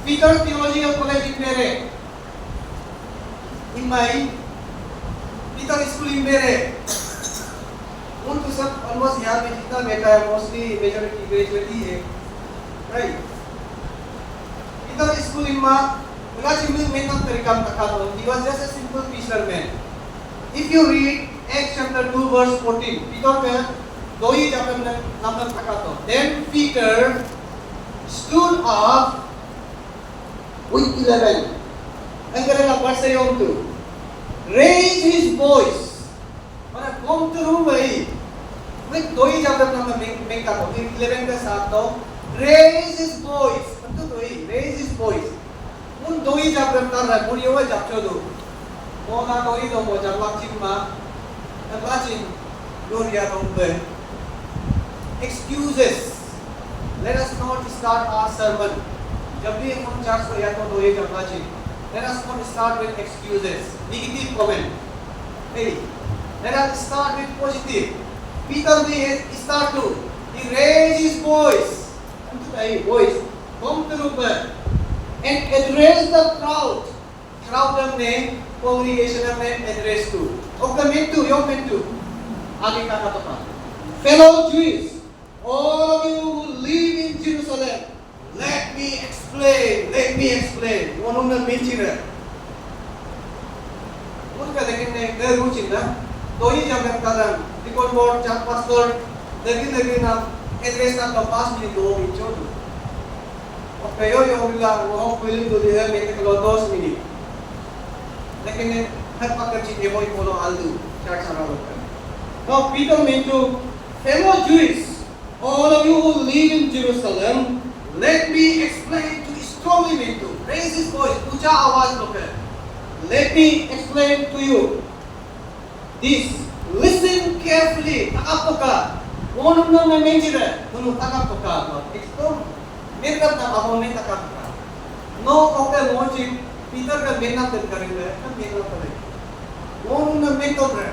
Peter Theological College in Mere. In my Peter School in Mere. उन तो सब ऑलमोस्ट यहाँ में जितना बैठा है मोस्टली मेजॉरिटी ग्रेजुएट ही है, राइट. इधर स्कूल में बड़ा चिमनी में काम तरीका तक आता. He was just a simple fisherman. If you read Acts chapter 2 verse 14, Peter का दो ही चैप्टर में नाम तक आता. Then Peter stood up with 11. अंग्रेज़ का वर्ष है यों तो raised his voice. और कौन तो रूम है वे दो ही चैप्टर में का तो 11 के साथ तो raise his voice तो ही raise his voice उन दो ही चैप्टर कर रहा है. मुझे वो चैप्टर दो वो ना दो ही तो वो chapter चिम gloria tombe. Excuses. Let us not start our sermon. जब भी हम चर्च को या तो दो ही chapter चिम. Let us not start with excuses, negative comment. Hey, let us start with positive. Peter will start to. He raised his voice. Voice. Come to the and address the crowd. Crowd में congregation में address to. Okay, meant to. You meant to. आगे का कहा था. Fellow Jews, all of you who live in Jerusalem, let me explain. Let me explain. उन्होंने मिलची रहे. उनका लेकिन ने घर रुचि ना. दो ही जब कर रहा हूँ. Because board चार पास्टर लगी ना address ना तो 5 मिनट दो मिनट छोड़. और कयो यो बिल्ला वो willing to do है मेरे को 2 मिनट. लेकिन ने हर पकड़ चीज़ वो ही बोलो आलू चार सारा लोग. Now Peter meant to fellow Jews, all of you who live in Jerusalem, let me explain to strongly meant to raise his voice. ऊंचा आवाज लोगे. Let me explain to you this. Listen carefully. Takapoka. Ono na menjira. Ono takapoka. Explain. मेरा ना अहोने तकापोका. No okay मोची Peter का मेहनत करेंगे. ना मेहनत करेंगे. ono na mentor है.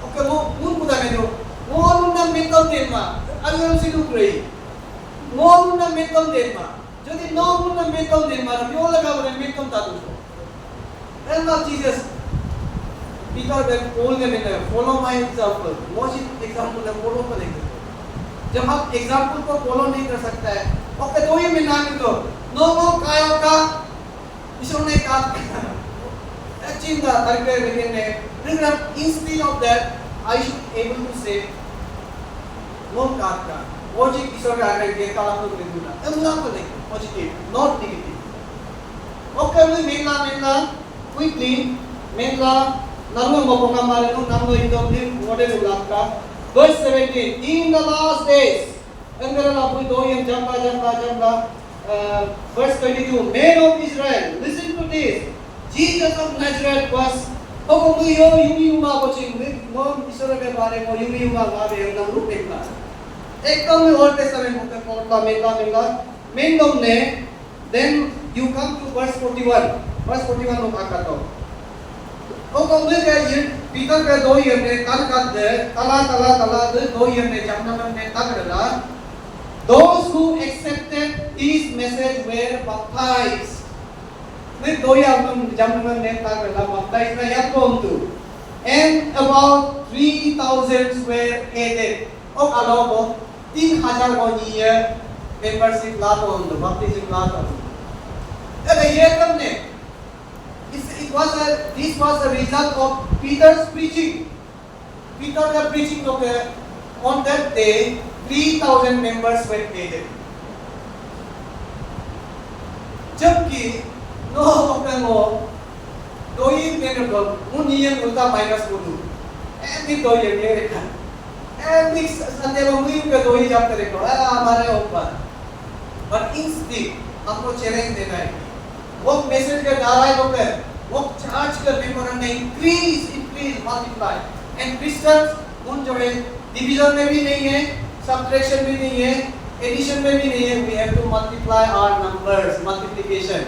ओके वो उन बुदा में जो ono na mentor देना. अगर उसी लोग रही. ono na mentor देना. jadi no ono na mentor देना. यो लगा वो mentor Tadu. And Lord Jesus, Peter then told them, follow my example. Most example है follow करेंगे. जब हम example को follow नहीं कर सकता है, ओके तो ही मिलना है तो, no कायो का, इसने का, चिंता करके लेकिन ने, instead of that, I should able to say, no का, वो जी किसी और आगे के काला को देखूँगा, example नहीं, positive, not negative. ओके मैं मिलना quickly मेरा नाम मपोका मारे नो नाम लो इंदो दिन मोड़े Ulaka verse 17 in the last days And there are verse 22. Men of Israel, listen to this. Jesus of Nazareth was एकदम ओल्ड टेस्टामेंट बुक में पढ़ता मिलता then you come to verse 41 में आता तो Peter के 2 year में तला दे 2 year में जमना में तला those who accepted his message were baptized with 2 year में जमना में तला baptized ना याद कौन तू and about 3,000 were added और अलावा 3,000 को ये membership लाता हूँ baptism लाता हूँ अब ये करने this was a result of Peter's preaching. Peter was preaching on that day 3,000 members were added. जबकि नो अपने दो ही मेरे को उन्हीं उल्टा माइनस बोलूँ ऐसी दो ये मेरे का ऐसी संदेश मुझे के दो ही जब करेंगे हमारे ऊपर but instead हमको चैलेंज देना है वो मैसेज के द्वारा वो चार्ज करने को हमने increase multiply and Christians उन जो है division में भी नहीं है subtraction भी नहीं है addition में भी नहीं है we have to multiply our numbers multiplication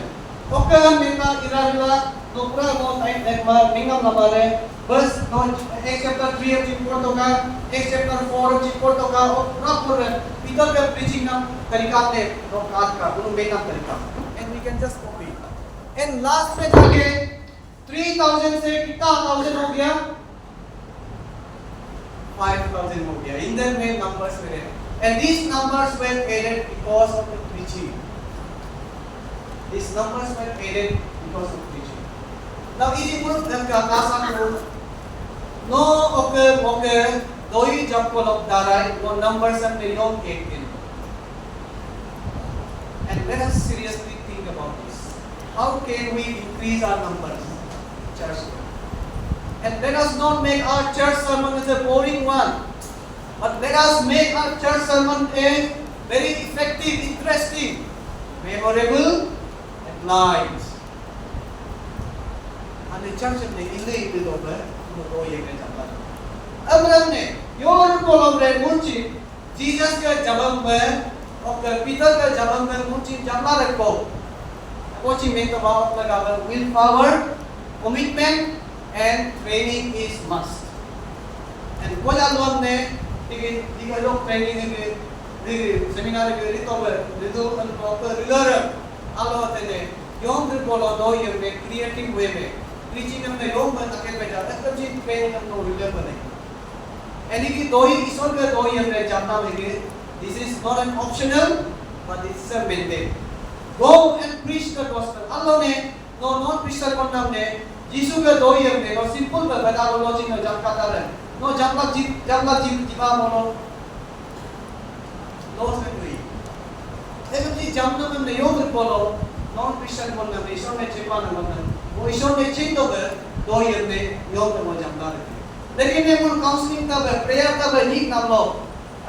okay मेरा इरादा दूसरा no time number minimum number है बस नो एक चैप्टर 3 of चिपकोट होगा एक चैप्टर 4 of चिपकोट होगा और पूरा पीटर का प्रीचिंग ना तरीका ने नो काट का उन बेना तरीका and we can just copy and last में जाके 3,000 से कितना 1,000 हो गया 5,000 हो गया इन दैट में नंबर्स मेरे and these numbers were added because of the preaching. These numbers were added because of preaching. Now, इसी मुल्क का कासा को no okay दो ही जब को लोग दाराय वो numbers हमने योग एक दिन. And let us seriously think about this. How can we increase our numbers? Church. And let us not make our church sermon as a boring one. But let us make our church sermon a very effective, interesting, memorable, and nice. And the church ने इल्ली over वो ये के जाता है. अब हमने your kolam रे मुंची जीसस के जन्म में और पीटर के जन्म में मुंची जमना रखो. मुंची में तो बात लगा will power, commitment, and training is must. And वो जान ने Tiga लोग training di seminar ke itu proper regular Allah tene yom berpolo do yang me creative way me preaching में yom में आके बैठा है तब जी training हम लोग regular बने यानी कि दो ही ईश्वर के दो ही हमने जानना होंगे this is not an optional but it's a mandate go and preach the gospel Allah ने no non preacher को हमने यीशु के दो ही हमने और simple में बता लो लॉजिक में जानता है no jamla jiba mono no se koi लेकिन जी jamna में नहीं हो बोलो non Christian बोलना है ईश्वर ने छिपा ना बोलना वो ईश्वर ने छिप दो दो ये में यो में वो jamna रहती लेकिन ये मुन काउंसलिंग तब प्रेयर तब नीक नाम लो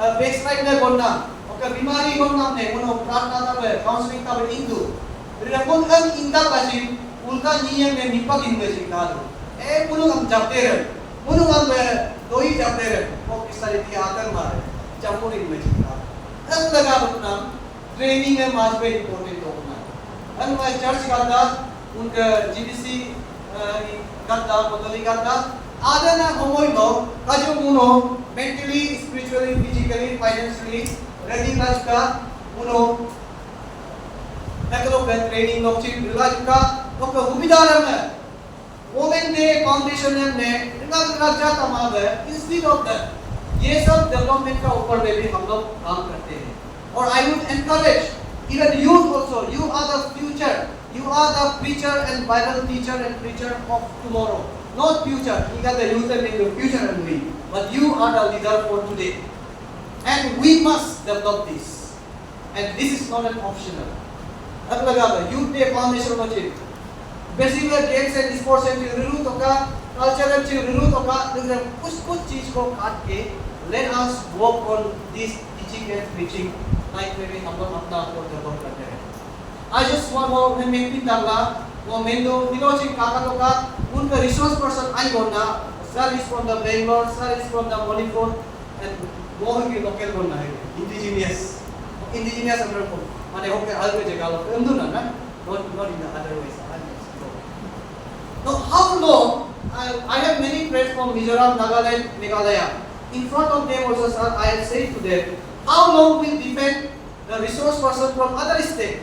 बैकस्लाइड में बोलना ओके बीमारी बोलना ने मुन प्रार्थना तब काउंसलिंग तब इंदु रिपोर्ट अन इंदा बाजी उनका नियम में निपक इनमें जिंदा दो ए मुनु हम जाते रहे मुनु हम दो ही जाते रहे वो किस तरह की आकर मारे चंपुरी में चिंता अब लगा अपना ट्रेनिंग है माज पे इम्पोर्टेंट होना अन मैं चर्च करता उनका जीडीसी करता बदली करता आधा ना होमोई लो काजू मुनो mentally spiritually physically financially ready life का मुनो नकलो का ट्रेनिंग लोग चिंता लाइफ का तो का उम्मीदार है Women Day Foundation ने इनका जाता मांग है इंस्टीट्यूट ऑफ दैट ये सब डेवलपमेंट का ऊपर में भी हम लोग काम करते हैं और I would encourage even youth also you are the future you are the preacher and Bible teacher and preacher of tomorrow not future you got the youth and the future only but you are the leader for today and we must develop this and this is not an optional अब लगा लो Youth Day Foundation को चाहिए basically games and sports and रिरूट होगा cultural चीज रिरूट होगा लेकिन कुछ चीज को काट के let us work on this teaching and preaching like maybe हम लोग अपना आपको डेवलप करते हैं. I just want वो मैं भी डालना वो मेंदो मिलोजिंग काका लोग का उनका resource person आई बोलना. Sir is from the Bangalore, sir is from the Manipur, and वो है कि local बोलना है indigenous अंदर को माने होके अलग जगह लोग अंदर ना not in the other ways. Now how long? I have many friends from Mizoram, Nagaland, Meghalaya. In front of them also, sir, I have said to them, how long will defend the resource person from other state?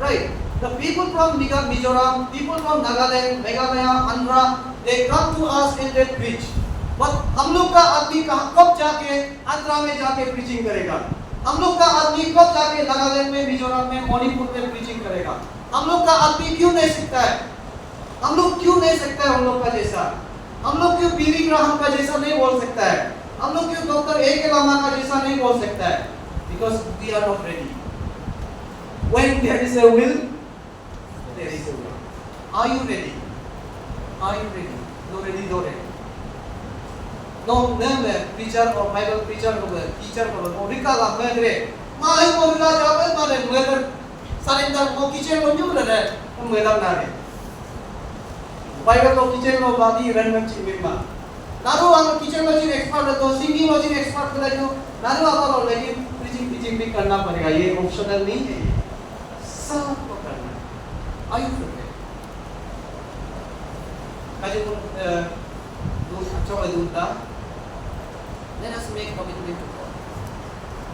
Right? The people from Mizoram, people from Nagaland, Meghalaya, Andhra, they come to us and they preach. But हम लोग का आदमी कब जाके आंध्रा में जाके preaching करेगा? हम लोग का आदमी कब जाके नागालैंड में, मिजोरम में, मणिपुर में preaching करेगा? हम लोग का आदमी क्यों नहीं सीखता है? हम लोग क्यों नहीं सकता है हम लोग का जैसा? हम लोग क्यों बिली ग्राहम का जैसा नहीं बोल सकता है? हम लोग क्यों डॉक्टर ए के लामा का जैसा नहीं बोल सकता है? Because we are not ready. When there is a will, there is a way. Are you ready? Are you ready? No ready, no ready. No, no, preacher or Bible preacher or teacher or Rika la madre. Ma ay mo la jabe ma le mueller. Salindar mo kitchen mo nyu le mueller na le. Bible lo kitchen lo badi random chimima. Naru ang kitchen lo chin expert to singing lo chin expert ko lagi naru apa lo lagi preaching भी करना पड़ेगा ये optional नहीं है सब को करना है are you prepared kaje ko do अच्छा है दूसरा let us make commitment to God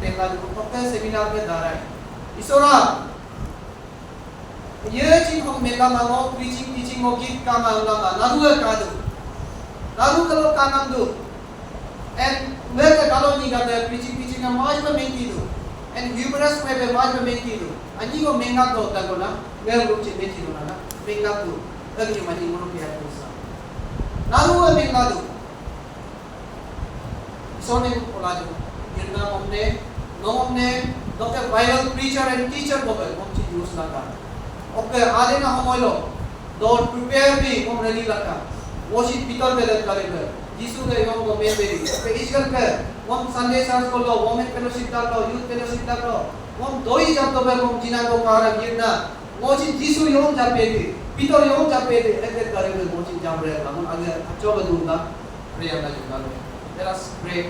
पहला जो पक्का सेमिनार में जा रहा है ईश्वरा ये चीज हम मेला मानो preaching teaching हो गीत का मामला मा नारू का दो नारू कलो का नाम दो and mereka kalau ni kata preaching teaching yang mais में मेंटी दो and humorous में भी mais में मेंटी दो anji को mengat दो तक ना मैं लोग चित मेंटी दो ना mengat दो lagi macam mana dia dosa naru mengat दो सोने को बोला जो निर्णय हमने doctor Bible preacher and teacher बोले हम चीज यूज़ लगा ओके आधे ना हम बोलो don't prepare me हम ready लगा वो चीज भीतर में लग करेगा यीशु के योग को मैं बेरी पे इश्कर पे हम संडे सर्च को लो वोमेन फेलोशिप डाल लो यूथ फेलोशिप डाल लो हम दो ही जब तो मैं हम जिना को कार गिरना वो चीज यीशु योग जापे थी भीतर योग जापे थे ऐसे करेंगे वो चीज जाप रहे हम अगर अच्छा बदलूंगा प्रेयर का जुड़ा लो तेरा स्प्रे